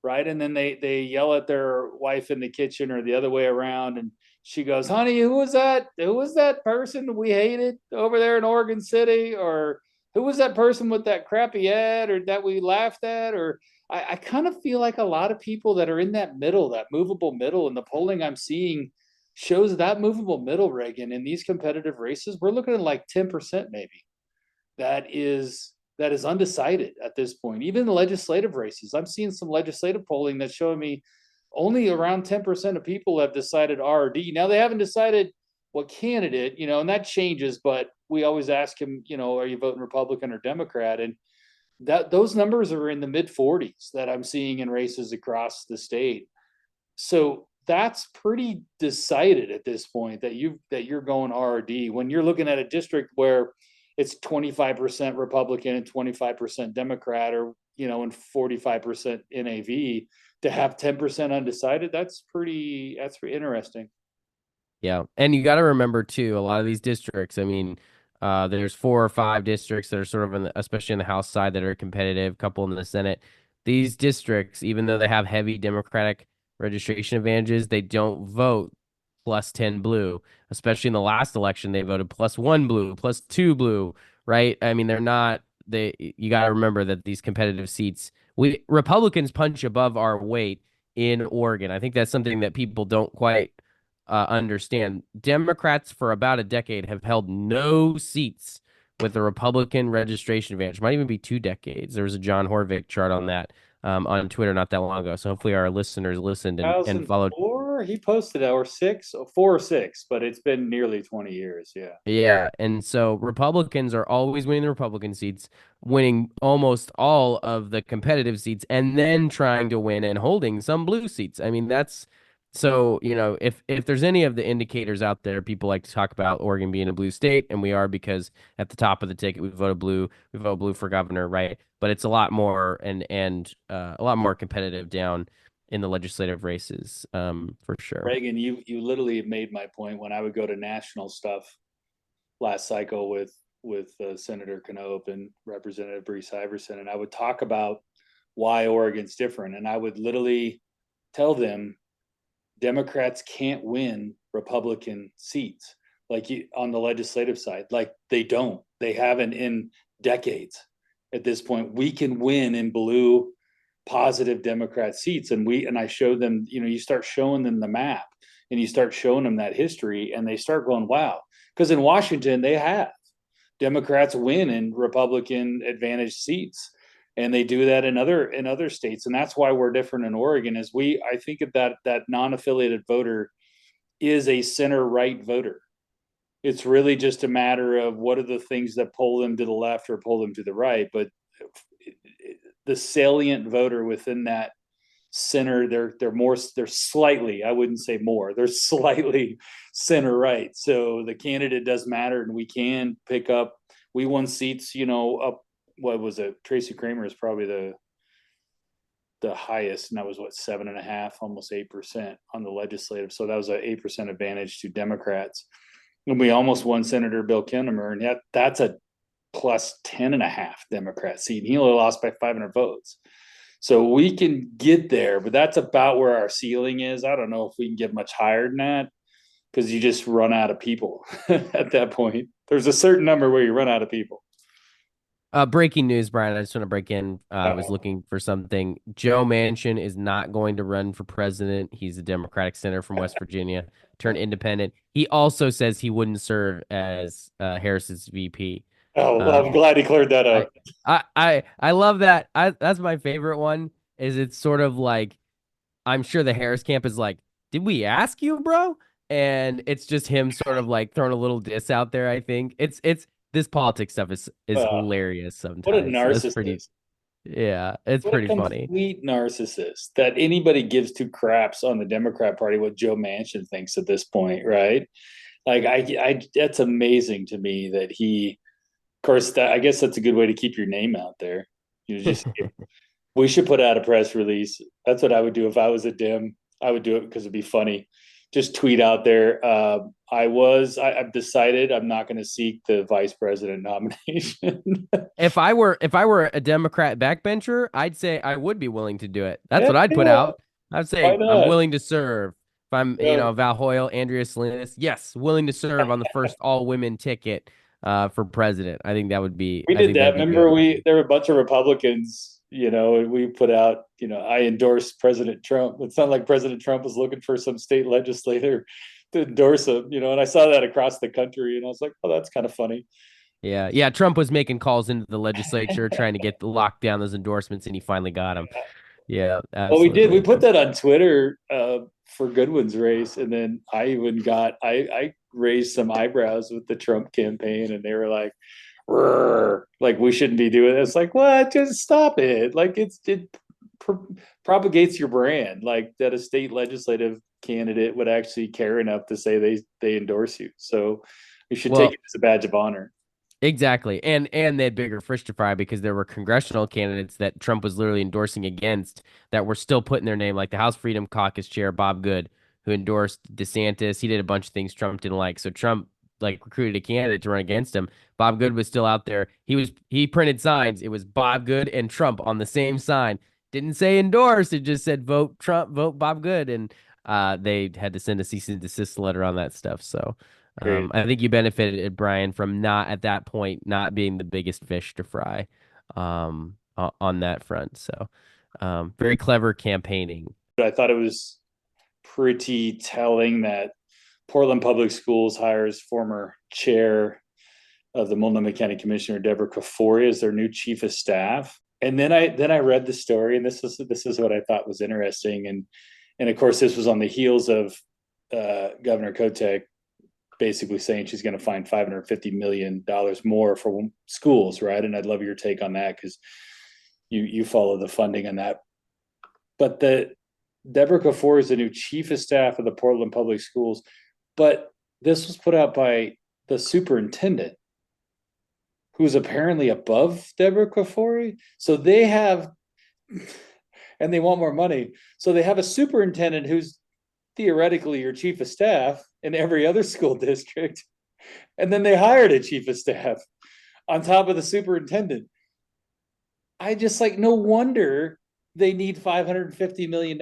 right? And then they yell at their wife in the kitchen or the other way around, and she goes, honey, who was that person we hated over there in Oregon City? Or who was that person with that crappy ad, or that we laughed at? Or I kind of feel like a lot of people that are in that middle, that movable middle, and the polling I'm seeing shows that movable middle, Reagan, in these competitive races, we're looking at like 10% maybe. That is undecided at this point. Even the legislative races, I'm seeing some legislative polling that's showing me only around 10% of people have decided R or D. Now, they haven't decided what candidate, and that changes, but we always ask him, are you voting Republican or Democrat? And those numbers are in the mid 40s that I'm seeing in races across the state. So that's pretty decided at this point that you're going RRD when you're looking at a district where it's 25% Republican and 25% Democrat, or and 45% NAV. To have 10% undecided, that's pretty interesting. Yeah. And you got to remember too, a lot of these districts, I mean, there's 4 or 5 districts that are sort of especially in the House side that are competitive, couple in the Senate. These districts, even though they have heavy Democratic registration advantages, they don't vote plus 10 blue. Especially in the last election, they voted plus 1 blue, plus 2 blue, right? I mean, they're not you got to remember that these competitive seats, we Republicans punch above our weight in Oregon. I think that's something that people don't quite understand. Democrats for about a decade have held no seats with a Republican registration advantage. Might even be 2 decades. There was a John Horvick chart on that on Twitter not that long ago. So hopefully our listeners listened and followed. 2004, he posted that, or 4 or 6, but it's been nearly 20 years. Yeah. Yeah, and so Republicans are always winning the Republican seats, winning almost all of the competitive seats, and then trying to win and holding some blue seats. I mean, that's so, if there's any of the indicators out there, people like to talk about Oregon being a blue state, and we are because at the top of the ticket we voted blue. We voted blue for governor, right? But it's a lot more and a lot more competitive down in the legislative races, for sure. Reagan, you literally made my point when I would go to national stuff last cycle with Senator Knopp and Representative Brees Iverson, and I would talk about why Oregon's different, and I would literally tell them Democrats can't win Republican seats on the legislative side. Like they haven't in decades. At this point, we can win in blue positive Democrat seats, and I showed them. You start showing them the map, and you start showing them that history, and they start going, "Wow!" Because in Washington, they have Democrats win in Republican advantaged seats, and they do that in other states, and that's why we're different in Oregon. I think of that non-affiliated voter is a center right voter. It's really just a matter of what are the things that pull them to the left or pull them to the right. But the salient voter within that center, they're slightly, I wouldn't say more, they're slightly center right. So the candidate does matter, and we can pick up. We won seats, up. What was it? Tracy Kramer is probably the highest, and that was 7.5, almost 8% on the legislative. So that was an 8% advantage to Democrats. And we almost won Senator Bill Kinnemer, and that's a plus 10.5 Democrat seat. He only lost by 500 votes. So we can get there, but that's about where our ceiling is. I don't know if we can get much higher than that, because you just run out of people at that point. There's a certain number where you run out of people. Breaking news, Brian. I just want to break in. I was looking for something. Joe Manchin is not going to run for president. He's a Democratic senator from West Virginia, turned independent. He also says he wouldn't serve as Harris's VP. Oh, I'm glad he cleared that up. I love that. That's my favorite one. Is it's sort of like, I'm sure the Harris camp is like, did we ask you, bro? And it's just him sort of like throwing a little diss out there. I think it's this politics stuff is hilarious sometimes. What a narcissist! It's pretty funny. Complete narcissist that anybody gives two craps on the Democrat Party what Joe Manchin thinks at this point, right? Like I that's amazing to me that he. Of course, I guess that's a good way to keep your name out there. We should put out a press release. That's what I would do if I was a Dem. I would do it because it'd be funny. Just tweet out there. I've decided I'm not going to seek the vice president nomination. If I were a Democrat backbencher, I'd say I would be willing to do it. That's what I'd put out. I'd say I'm willing to serve. If I'm, Val Hoyle, Andrea Salinas, yes, willing to serve on the first all-women ticket for president. I think that would be. We did that. Remember, there were a bunch of Republicans. We put out, I endorsed President Trump. It's not like President Trump was looking for some state legislator to endorse him, and I saw that across the country, and I was like, oh, that's kind of funny. Yeah. Trump was making calls into the legislature trying to get lock down those endorsements, and he finally got them. Yeah. Absolutely. Well, we did. We put that on Twitter for Goodwin's race, and then I even I raised some eyebrows with the Trump campaign, and they were like, like we shouldn't be doing this. Like, what? Just stop it. Like it propagates your brand. Like that a state legislative candidate would actually care enough to say they endorse you. So you should take Well, it as a badge of honor. exactly. And they had bigger fish to fry because there were congressional candidates that Trump was literally endorsing against that were still putting their name, like the House Freedom Caucus chair, Bob Good, who endorsed DeSantis. He did a bunch of things Trump didn't like. So Trump like recruited a candidate to run against him. Bob Good was still out there. He printed signs. It was Bob Good and Trump on the same sign. Didn't say endorse. It just said vote Trump, vote Bob Good. And they had to send a cease and desist letter on that stuff. So Great. I think you benefited, Brian, from not at that point not being the biggest fish to fry on that front. So very clever campaigning. I thought it was pretty telling that Portland Public Schools hires former chair of the Multnomah County Commissioner Deborah Kafori as their new chief of staff. And then I read the story, and this is what I thought was interesting. And of course, this was on the heels of Governor Kotek basically saying she's going to find $550 million more for schools, right? And I'd love your take on that because you follow the funding on that. But the Deborah Kafori is the new chief of staff of the Portland Public Schools, but this was put out by the superintendent, who's apparently above Deborah Kafori. So they have, and they want more money. So they have a superintendent who's theoretically your chief of staff in every other school district. And then they hired a chief of staff on top of the superintendent. I just like, no wonder they need $550 million.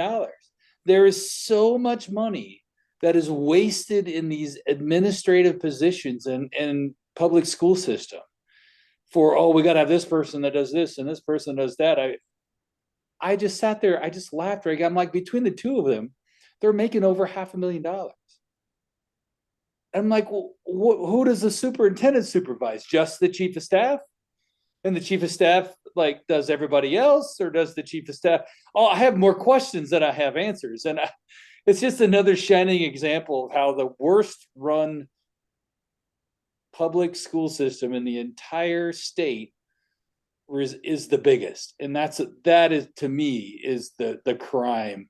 There is so much money that is wasted in these administrative positions and public school system for, oh, we got to have this person that does this and this person does that. I just sat there, I just laughed. Right? I'm like, between the two of them, they're making over $500,000. I'm like, well, who does the superintendent supervise? Just the chief of staff? And the chief of staff like does everybody else, or does the chief of staff? Oh, I have more questions than I have answers. And it's just another shining example of how the worst run public school system in the entire state is the biggest. And that is, to me, is the crime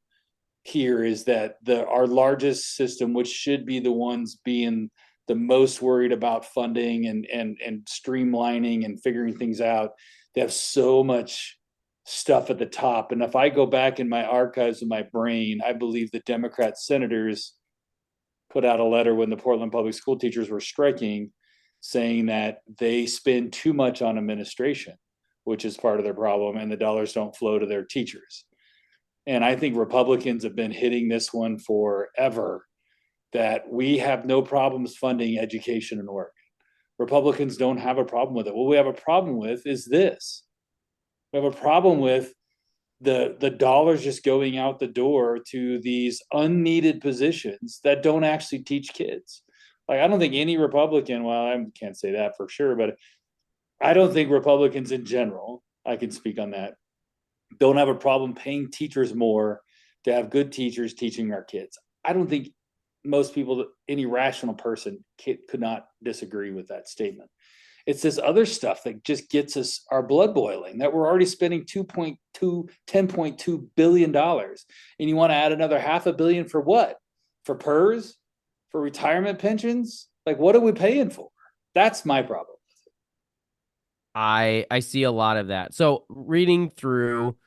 here, is that our largest system, which should be the ones being the most worried about funding and streamlining and figuring things out, they have so much stuff at the top. And if I go back in my archives of my brain, I believe the Democrat senators put out a letter when the Portland public school teachers were striking, saying that they spend too much on administration, which is part of their problem, and the dollars don't flow to their teachers. And I think Republicans have been hitting this one forever, that we have no problems funding education in Oregon. Republicans don't have a problem with it. What we have a problem with is this. We have a problem with the dollars just going out the door to these unneeded positions that don't actually teach kids. Like, I don't think any Republican, well, I can't say that for sure, but I don't think Republicans in general, I can speak on that, don't have a problem paying teachers more to have good teachers teaching our kids. I don't think most people, any rational person, could not disagree with that statement. It's this other stuff that just gets us our blood boiling, that we're already spending $10.2 billion. And you want to add another $500 million for what? For PERS? For retirement pensions? Like, what are we paying for? That's my problem. I see a lot of that. So reading through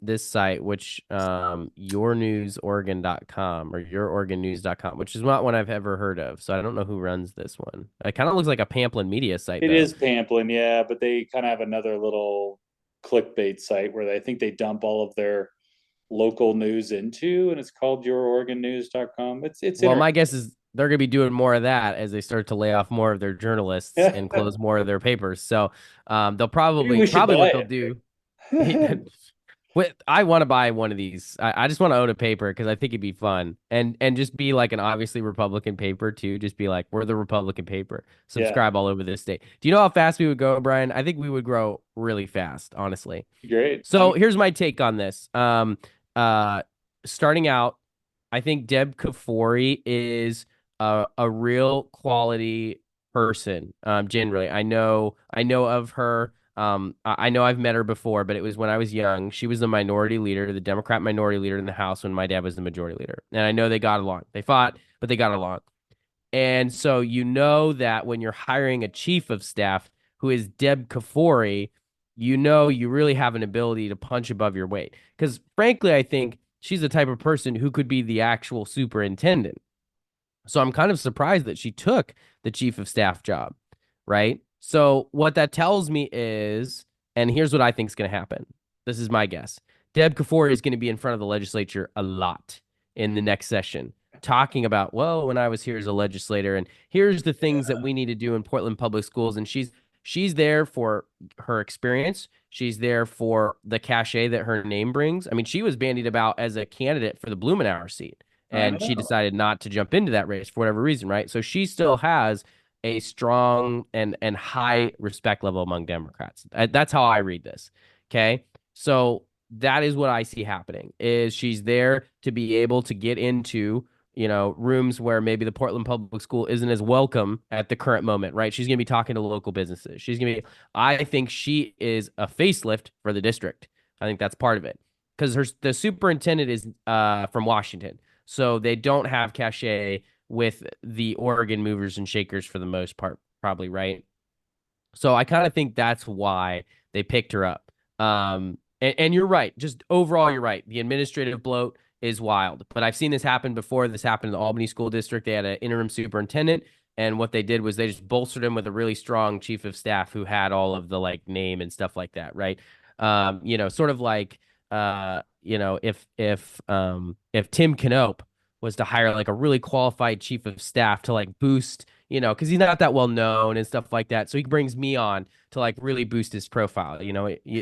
this site, which yournewsoregon.com or youroregonnews.com, which is not one I've ever heard of. So I don't know who runs this one. It kind of looks like a Pamplin media site, It though. is Pamplin, yeah, but they kind of have another little clickbait site where I think they dump all of their local news into, and it's called youroregonnews.com. It's Well, interesting. my guess is they're going to be doing more of that as they start to lay off more of their journalists and close more of their papers. So they'll Maybe probably we should probably what buy they'll it. do. I want to buy one of these. I just want to own a paper because I think it'd be fun and just be like an obviously Republican paper too. Just be like, we're the Republican paper. Yeah, Subscribe all over this state. Do you know how fast we would go, Brian? I think we would grow really fast, honestly. great. So here's my take on this. Uh, Starting out, I think Deb Kafori is a real quality person. Generally, I know of her. I know I've met her before, but it was when I was young. She was the minority leader, the Democrat minority leader in the House when my dad was the majority leader. And I know they got along. They fought, but they got along. And so you know that when you're hiring a chief of staff who is Deb Kafori, you know you really have an ability to punch above your weight. Because frankly, I think she's the type of person who could be the actual superintendent. So I'm kind of surprised that she took the chief of staff job, right? So what that tells me is, and here's what I think is going to happen. This is my guess. Deb Kafori is going to be in front of the legislature a lot in the next session, talking about, well, when I was here as a legislator, and here's the things that we need to do in Portland Public Schools. And she's there for her experience. She's there for the cachet that her name brings. I mean, she was bandied about as a candidate for the Blumenauer seat, I and she know. decided not to jump into that race for whatever reason, right? So she still has a strong and high respect level among Democrats. That's how I read this. Okay. So that is what I see happening is she's there to be able to get into, rooms where maybe the Portland Public School isn't as welcome at the current moment, right? She's going to be talking to local businesses. I think she is a facelift for the district. I think that's part of it because the superintendent is from Washington. So they don't have cachet with the Oregon movers and shakers for the most part, probably, right? So I kind of think that's why they picked her up. And you're right. Just overall, you're right. The administrative bloat is wild. But I've seen this happen before. This happened in the Albany School District. They had an interim superintendent, and what they did was they just bolstered him with a really strong chief of staff who had all of the like name and stuff like that, right? Sort of like if Tim Knope was to hire like a really qualified chief of staff to like boost, because he's not that well known and stuff like that. So he brings me on to like really boost his profile.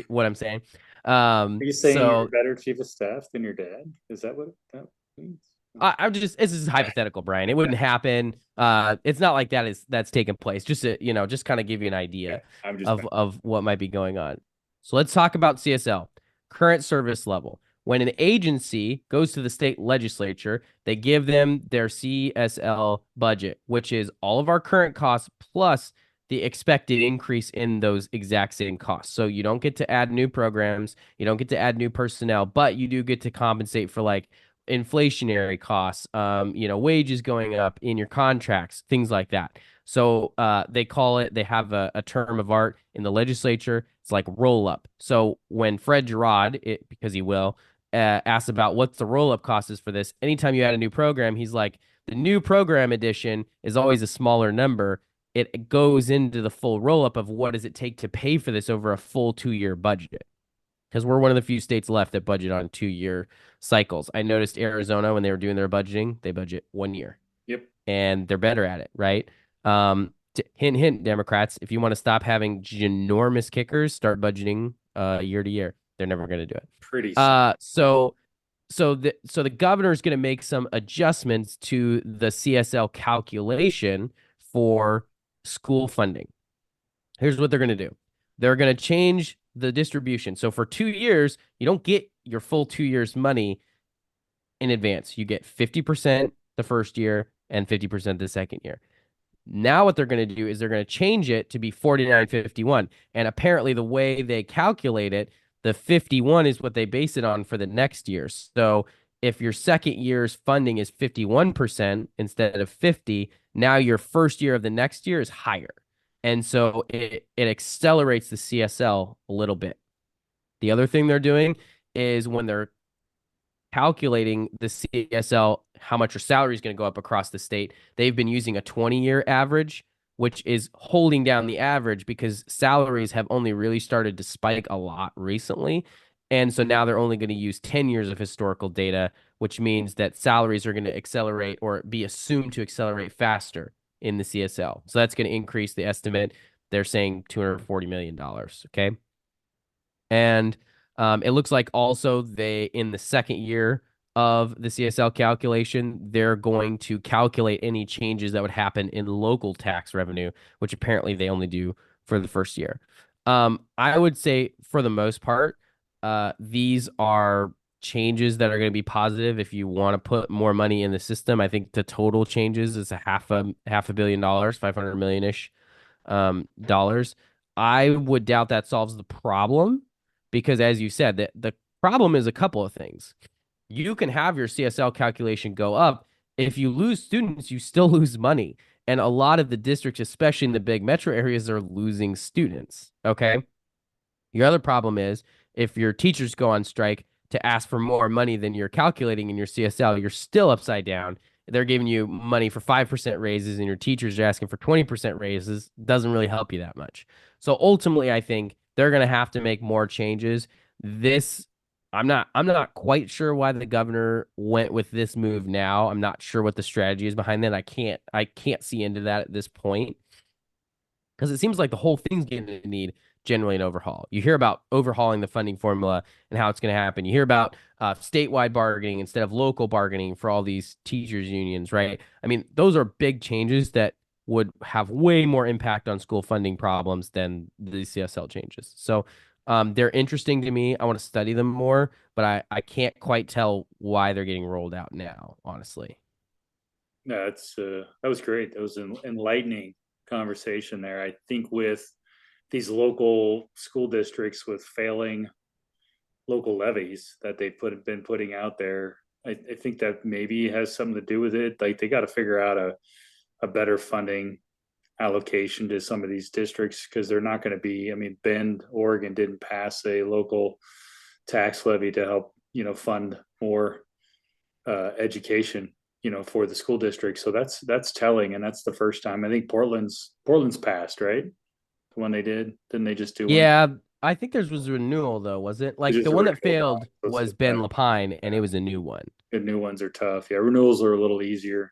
What I'm saying? Are you saying you're a So better chief of staff than your dad? Is that what that means? I'm just this is hypothetical, Brian. It wouldn't happen. It's not like that's taken place. Just to, just kind of give you an Okay. idea I'm just of what might be going on. So let's talk about CSL, current service level. When an agency goes to the state legislature, they give them their CSL budget, which is all of our current costs plus the expected increase in those exact same costs. So you don't get to add new programs, you don't get to add new personnel, but you do get to compensate for like inflationary costs, wages going up in your contracts, things like that. So they have a term of art in the legislature. It's like roll up. So when Fred Gerard, because he will, asks about what's the roll up cost is for this, anytime you add a new program, he's like, the new program edition is always a smaller number. It goes into the full roll up of what does it take to pay for this over a full 2 year budget because we're one of the few states left that budget on 2 year cycles. I noticed Arizona, when they were doing their budgeting, they budget 1 year Yep. and they're better at it, right? Hint, hint, Democrats, if you want to stop having ginormous kickers, start budgeting year to year. They're never going to do it. Pretty soon. So the governor is going to make some adjustments to the CSL calculation for school funding. Here's what they're going to do. They're going to change the distribution. So for 2 years, you don't get your full 2 years money in advance. You get 50% the first year and 50% the second year. Now what they're going to do is they're going to change it to be 49-51. And apparently the way they calculate it, the 51 is what they base it on for the next year. So if your second year's funding is 51% instead of 50, now your first year of the next year is higher. And so it accelerates the CSL a little bit. The other thing they're doing is when they're calculating the CSL, how much your salary is going to go up across the state, they've been using a 20-year average, which is holding down the average because salaries have only really started to spike a lot recently. And so now they're only going to use 10 years of historical data, which means that salaries are going to accelerate or be assumed to accelerate faster in the CSL. So that's going to increase the estimate. They're saying $240 million. Okay. And it looks like also in the second year of the CSL calculation, they're going to calculate any changes that would happen in local tax revenue, which apparently they only do for the first year. I would say for the most part, these are changes that are going to be positive if you want to put more money in the system. I think the total changes is a half a billion dollars, 500 million ish dollars. I would doubt that solves the problem because, as you said, the problem is a couple of things. You can have your CSL calculation go up. If you lose students, you still lose money. And a lot of the districts, especially in the big metro areas, are losing students. Okay. Your other problem is if your teachers go on strike to ask for more money than you're calculating in your CSL, you're still upside down. They're giving you money for 5% raises and your teachers are asking for 20% raises. Doesn't really help you that much. So ultimately, I think they're going to have to make more changes. This I'm not quite sure why the governor went with this move now. I'm not sure what the strategy is behind that. I can't see into that at this point because it seems like the whole thing's going to need generally an overhaul. You hear about overhauling the funding formula and how it's going to happen. You hear about statewide bargaining instead of local bargaining for all these teachers unions, right? I mean, those are big changes that would have way more impact on school funding problems than the CSL changes. So they're interesting to me. I want to study them more, but I can't quite tell why they're getting rolled out now, honestly. No, that was great. That was an enlightening conversation there. I think with these local school districts with failing local levies that been putting out there, I think that maybe has something to do with it. Like they got to figure out a better funding allocation to some of these districts because they're not going to be. I mean, Bend, Oregon didn't pass a local tax levy to help fund more education for the school district. So that's telling, and that's the first time. I think Portland's passed, right? The one they did, didn't they just do one? Yeah, I think theirs was a renewal though, was it? It's Like just the a one that renewal failed process. was Ben Lapine, and it was a new one. Good new ones are tough. Yeah, renewals are a little easier.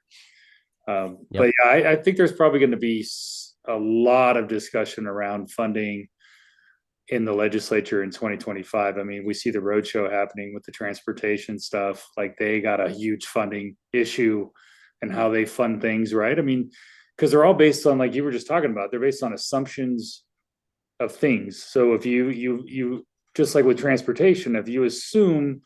Yep. But yeah, I think there's probably going to be a lot of discussion around funding in the legislature in 2025. I mean, we see the roadshow happening with the transportation stuff. Like they got a huge funding issue and how they fund things, right? I mean, because they're all based on, like you were just talking about, they're based on assumptions of things. So if you just like with transportation, if you assume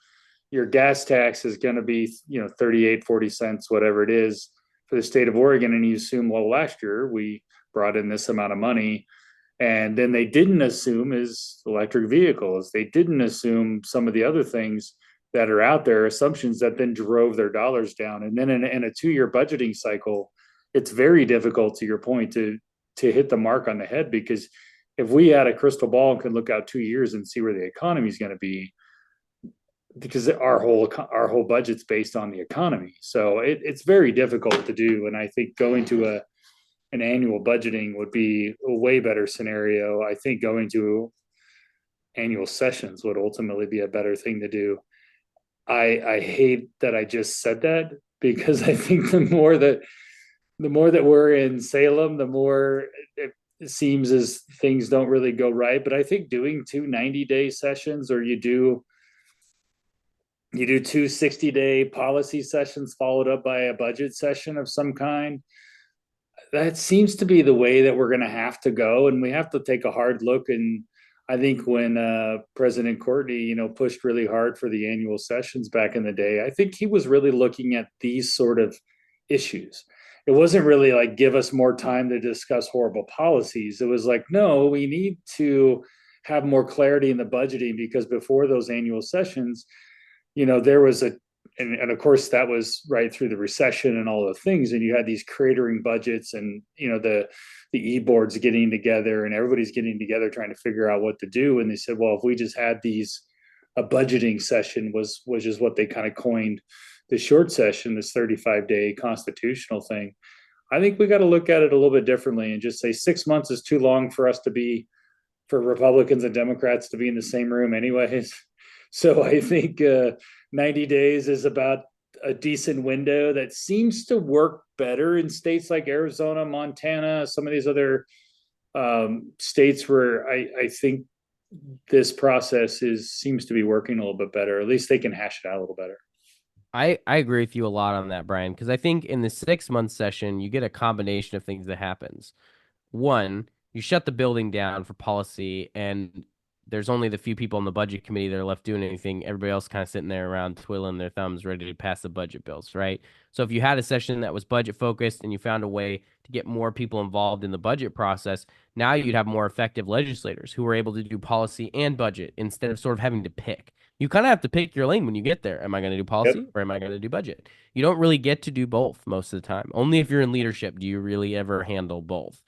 your gas tax is going to be 38 40 cents, whatever it is for the state of Oregon, and you assume, well, last year we brought in this amount of money, and then they didn't assume is electric vehicles. They didn't assume some of the other things that are out there, assumptions that then drove their dollars down. And then in a 2-year budgeting cycle, it's very difficult, to your point, to hit the mark on the head, because if we had a crystal ball and could look out 2 years and see where the economy is going to be, because our whole budget's based on the economy, so it's very difficult to do. And I think going to an annual budgeting would be a way better scenario. I think going to annual sessions would ultimately be a better thing to do. I hate that I just said that, because I think the more that we're in Salem, the more it seems as things don't really go right. But I think doing 2 90-day sessions, or you do 2 60-day policy sessions followed up by a budget session of some kind, that seems to be the way that we're going to have to go. And we have to take a hard look. And I think when President Courtney, pushed really hard for the annual sessions back in the day, I think he was really looking at these sort of issues. It wasn't really like, give us more time to discuss horrible policies. It was like, no, we need to have more clarity in the budgeting, because before those annual sessions, there was and of course that was right through the recession and all the things, and you had these cratering budgets, and the e-boards getting together and everybody's getting together trying to figure out what to do. And they said, well, if we just had a budgeting session, was just what they kind of coined the short session, this 35-day constitutional thing. I think we got to look at it a little bit differently and just say 6 months is too long for Republicans and Democrats to be in the same room anyways. So I think 90 days is about a decent window that seems to work better in states like Arizona, Montana, some of these other states where I think this process seems to be working a little bit better. At least they can hash it out a little better. I agree with you a lot on that, Brian, because I think in the 6 month session, you get a combination of things that happens. One, you shut the building down for policy, and there's only the few people on the budget committee that are left doing anything. Everybody else kind of sitting there around twiddling their thumbs, ready to pass the budget bills, right? So if you had a session that was budget focused and you found a way to get more people involved in the budget process, now you'd have more effective legislators who are able to do policy and budget instead of sort of having to pick. You kind of have to pick your lane when you get there. Am I going to do Yep. policy or am I going to do budget? You don't really get to do both most of the time. Only if you're in leadership do you really ever handle both.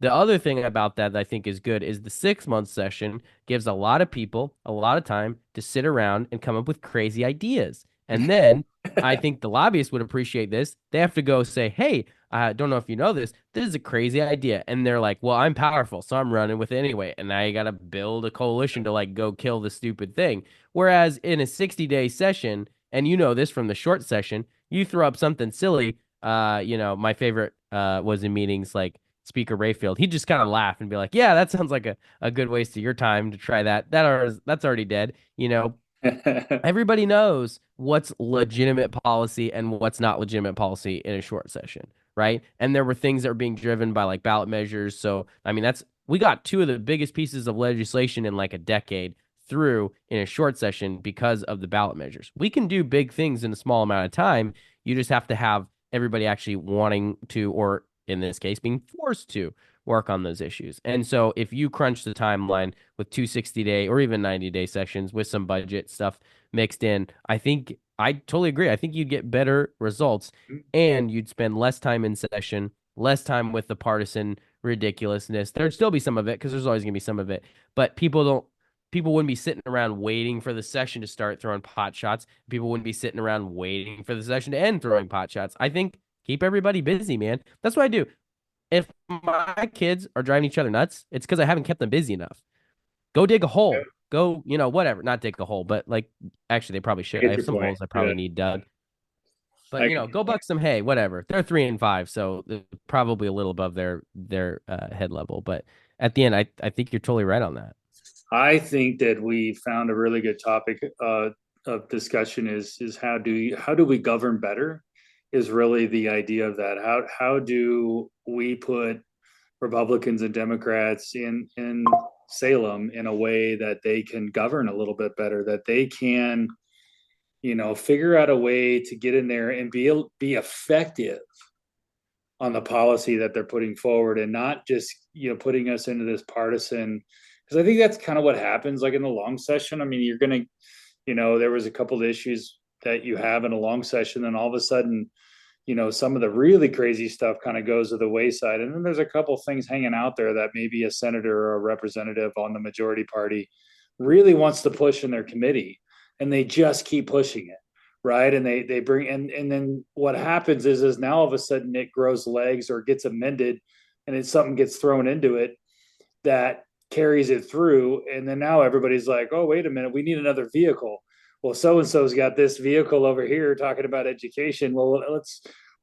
The other thing about that I think is good is the 6 month session gives a lot of people a lot of time to sit around and come up with crazy ideas. And then I think the lobbyists would appreciate this. They have to go say, hey, I don't know if you know this. This is a crazy idea. And they're like, well, I'm powerful, so I'm running with it anyway. And now you got to build a coalition to like go kill the stupid thing. Whereas in a 60-day session, and you know this from the short session, you throw up something silly. My favorite was in meetings like Speaker Rayfield. He'd just kind of laugh and be like, yeah, that sounds like a good waste of your time to try that. That's already dead. Everybody knows what's legitimate policy and what's not legitimate policy in a short session, right? And there were things that were being driven by like ballot measures. So, I mean, we got two of the biggest pieces of legislation in like a decade through in a short session because of the ballot measures. We can do big things in a small amount of time. You just have to have everybody actually wanting to, or in this case, being forced to work on those issues. And so if you crunch the timeline with 260-day or even 90-day sessions with some budget stuff mixed in, I think I totally agree. I think you'd get better results and you'd spend less time in session, less time with the partisan ridiculousness. There'd still be some of it because there's always going to be some of it, but people wouldn't be sitting around waiting for the session to start throwing pot shots. People wouldn't be sitting around waiting for the session to end throwing pot shots. I think keep everybody busy, man. That's what I do. If my kids are driving each other nuts, it's because I haven't kept them busy enough. Go dig a hole. Go, whatever. Not dig a hole, but like, actually, they probably I should. I get have your some point. holes I Yeah. probably need dug. But, I get go your buck point. some hay, whatever. They're 3 and 5, so they're probably a little above their head level. But at the end, I think you're totally right on that. I think that we found a really good topic of discussion is how do we govern better is really the idea of that. How do we put Republicans and Democrats in Salem in a way that they can govern a little bit better, that they can, figure out a way to get in there and be effective on the policy that they're putting forward and not just, putting us into this partisan, because I think that's kind of what happens like in the long session. I mean, you're going to, there was a couple of issues that you have in a long session, and all of a sudden, some of the really crazy stuff kind of goes to the wayside. And then there's a couple things hanging out there that maybe a senator or a representative on the majority party really wants to push in their committee, and they just keep pushing it. Right. And they bring, and then what happens is now all of a sudden it grows legs or gets amended, and it's something gets thrown into it that carries it through. And then now everybody's like, oh, wait a minute, we need another vehicle. Well, so-and-so's got this vehicle over here talking about education. Well,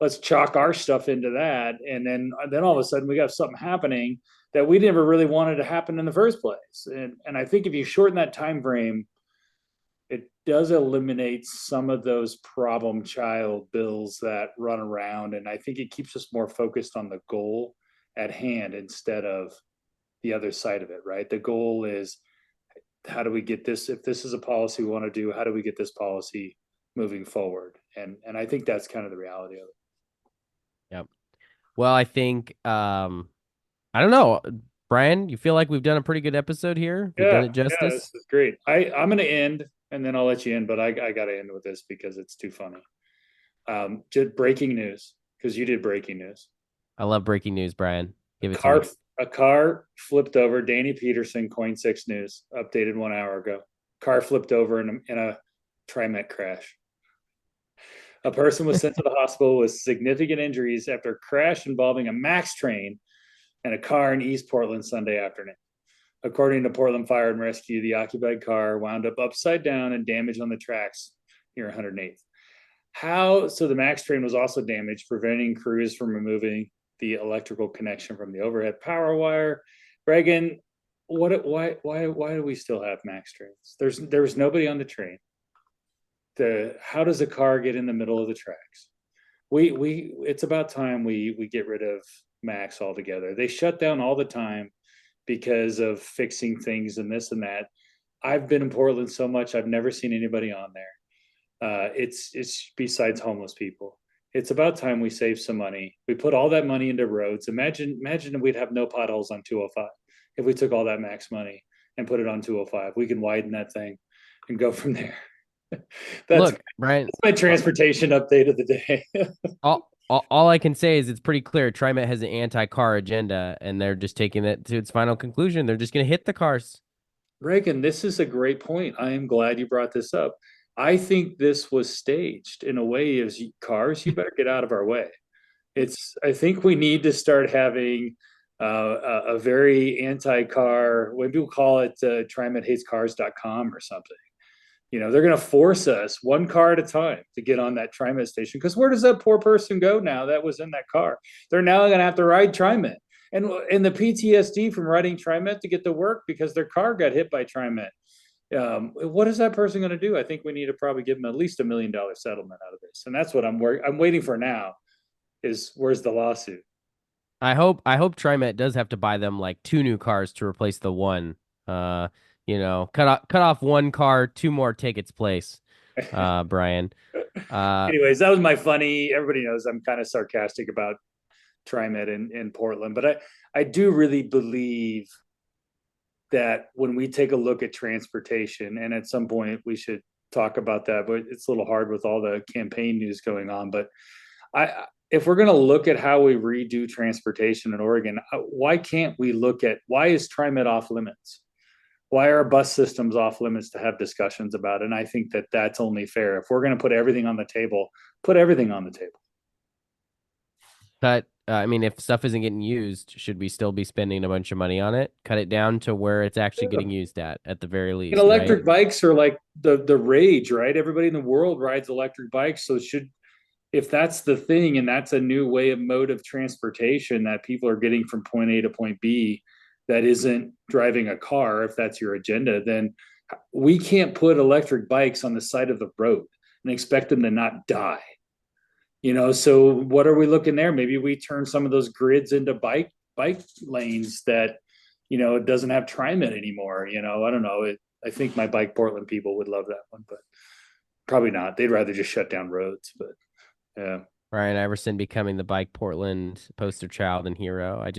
let's chalk our stuff into that. And then all of a sudden we got something happening that we never really wanted to happen in the first place. And I think if you shorten that time frame, it does eliminate some of those problem child bills that run around. And I think it keeps us more focused on the goal at hand instead of the other side of it, right? The goal is, how do we get this? If this is a policy we want to do, how do we get this policy moving forward? And I think that's kind of the reality of it. Yep. Well, I think, I don't know, Brian, you feel like we've done a pretty good episode here? We've done Yeah, it yeah, this justice? is great. I'm going to end, and then I'll let you in, but I got to end with this because it's too funny. Just breaking news, because you did breaking news. I love breaking news, Brian. Give it to Car me. a car flipped over. Danny Peterson, Coin 6 News, updated 1 hour ago. Car flipped over in a TriMet crash. A person was sent to the hospital with significant injuries after a crash involving a MAX train and a car in East Portland Sunday afternoon. According to Portland Fire and Rescue, the occupied car wound up upside down and damaged on the tracks near 108th. So the MAX train was also damaged, preventing crews from removing the electrical connection from the overhead power wire. Reagan, why do we still have MAX trains? There's nobody on the train. How does a car get in the middle of the tracks? It's about time we get rid of MAX altogether. They shut down all the time because of fixing things and this and that. I've been in Portland so much, I've never seen anybody on there. It's besides homeless people. It's about time we save some money. We put all that money into roads. Imagine we'd have no potholes on 205 if we took all that max money and put it on 205. We can widen that thing and go from there. That's Look, Bryan, my transportation update of the day. all I can say is it's pretty clear TriMet has an anti-car agenda, and they're just taking it to its final conclusion. They're just going to hit the cars. Reagan, this is a great point. I am glad you brought this up. I think this was staged in a way as cars, you better get out of our way. I think we need to start having a very anti-car, maybe we'll call it TriMetHatesCars.com or something. They're going to force us one car at a time to get on that TriMet station. Because where does that poor person go now that was in that car? They're now going to have to ride TriMet. And the PTSD from riding TriMet to get to work because their car got hit by TriMet. What is that person going to do? I think we need to probably give them at least $1 million settlement out of this. And that's what I'm waiting for now is where's the lawsuit? I hope TriMet does have to buy them like 2 new cars to replace the one. Cut off one car, 2 more take its place. Bryan. Anyways, that was my funny. Everybody knows I'm kind of sarcastic about TriMet in Portland, but I do really believe that when we take a look at transportation, and at some point we should talk about that, but it's a little hard with all the campaign news going on. But if we're going to look at how we redo transportation in Oregon, why can't we look at why is TriMet off limits? Why are bus systems off limits to have discussions about? And I think that that's only fair. If we're going to put everything on the table, put everything on the table. But if stuff isn't getting used, should we still be spending a bunch of money on it? Cut it down to where it's actually getting used at the very least. And electric bikes are like the rage, right? Everybody in the world rides electric bikes. So if that's the thing, and that's a new mode of transportation that people are getting from point A to point B, that isn't driving a car, if that's your agenda, then we can't put electric bikes on the side of the road and expect them to not die. So what are we looking there? Maybe we turn some of those grids into bike lanes that, it doesn't have TriMet anymore. I don't know. I think my Bike Portland people would love that one, but probably not. They'd rather just shut down roads, but yeah. Bryan Iverson becoming the Bike Portland poster child and hero. I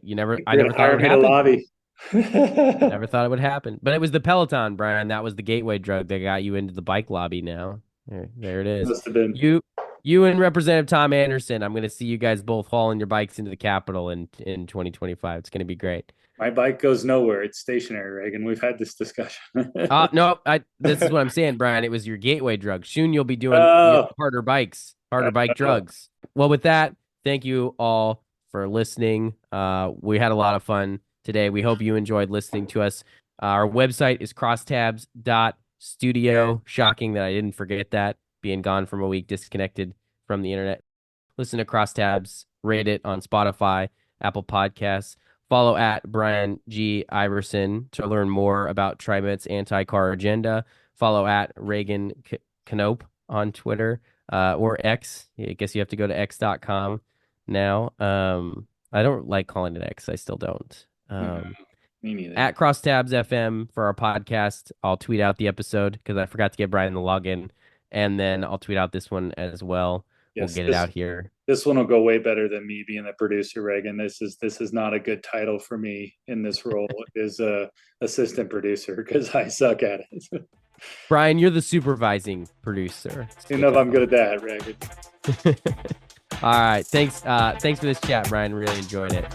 never thought it would happen. Never thought it would happen. But it was the Peloton, Bryan. That was the gateway drug that got you into the bike lobby now. There it is. Must have been. You and Representative Tom Anderson, I'm going to see you guys both hauling your bikes into the Capitol in 2025. It's going to be great. My bike goes nowhere. It's stationary, Reagan. We've had this discussion. No, this is what I'm saying, Bryan. It was your gateway drug. Soon you'll be doing harder bike drugs. Well, with that, thank you all for listening. We had a lot of fun today. We hope you enjoyed listening to us. Our website is crosstabs.studio. Shocking that I didn't forget that, being gone from a week, disconnected from the internet. Listen to Crosstabs, rate it on Spotify, Apple Podcasts. Follow at Bryan G. Iverson to learn more about TriMet's anti-car agenda. Follow at Reagan Knope on Twitter or X. I guess you have to go to x.com now. I don't like calling it X. I still don't. Me neither. At Crosstabs FM for our podcast. I'll tweet out the episode because I forgot to get Bryan the login. And then I'll tweet out this one as well. Yes, we'll get it out here. This one will go way better than me being the producer, Reagan. This is not a good title for me in this role as a assistant producer because I suck at it. Bryan, you're the supervising producer. You know if I'm good at that, Reagan. All right. Thanks for this chat, Bryan. Really enjoyed it.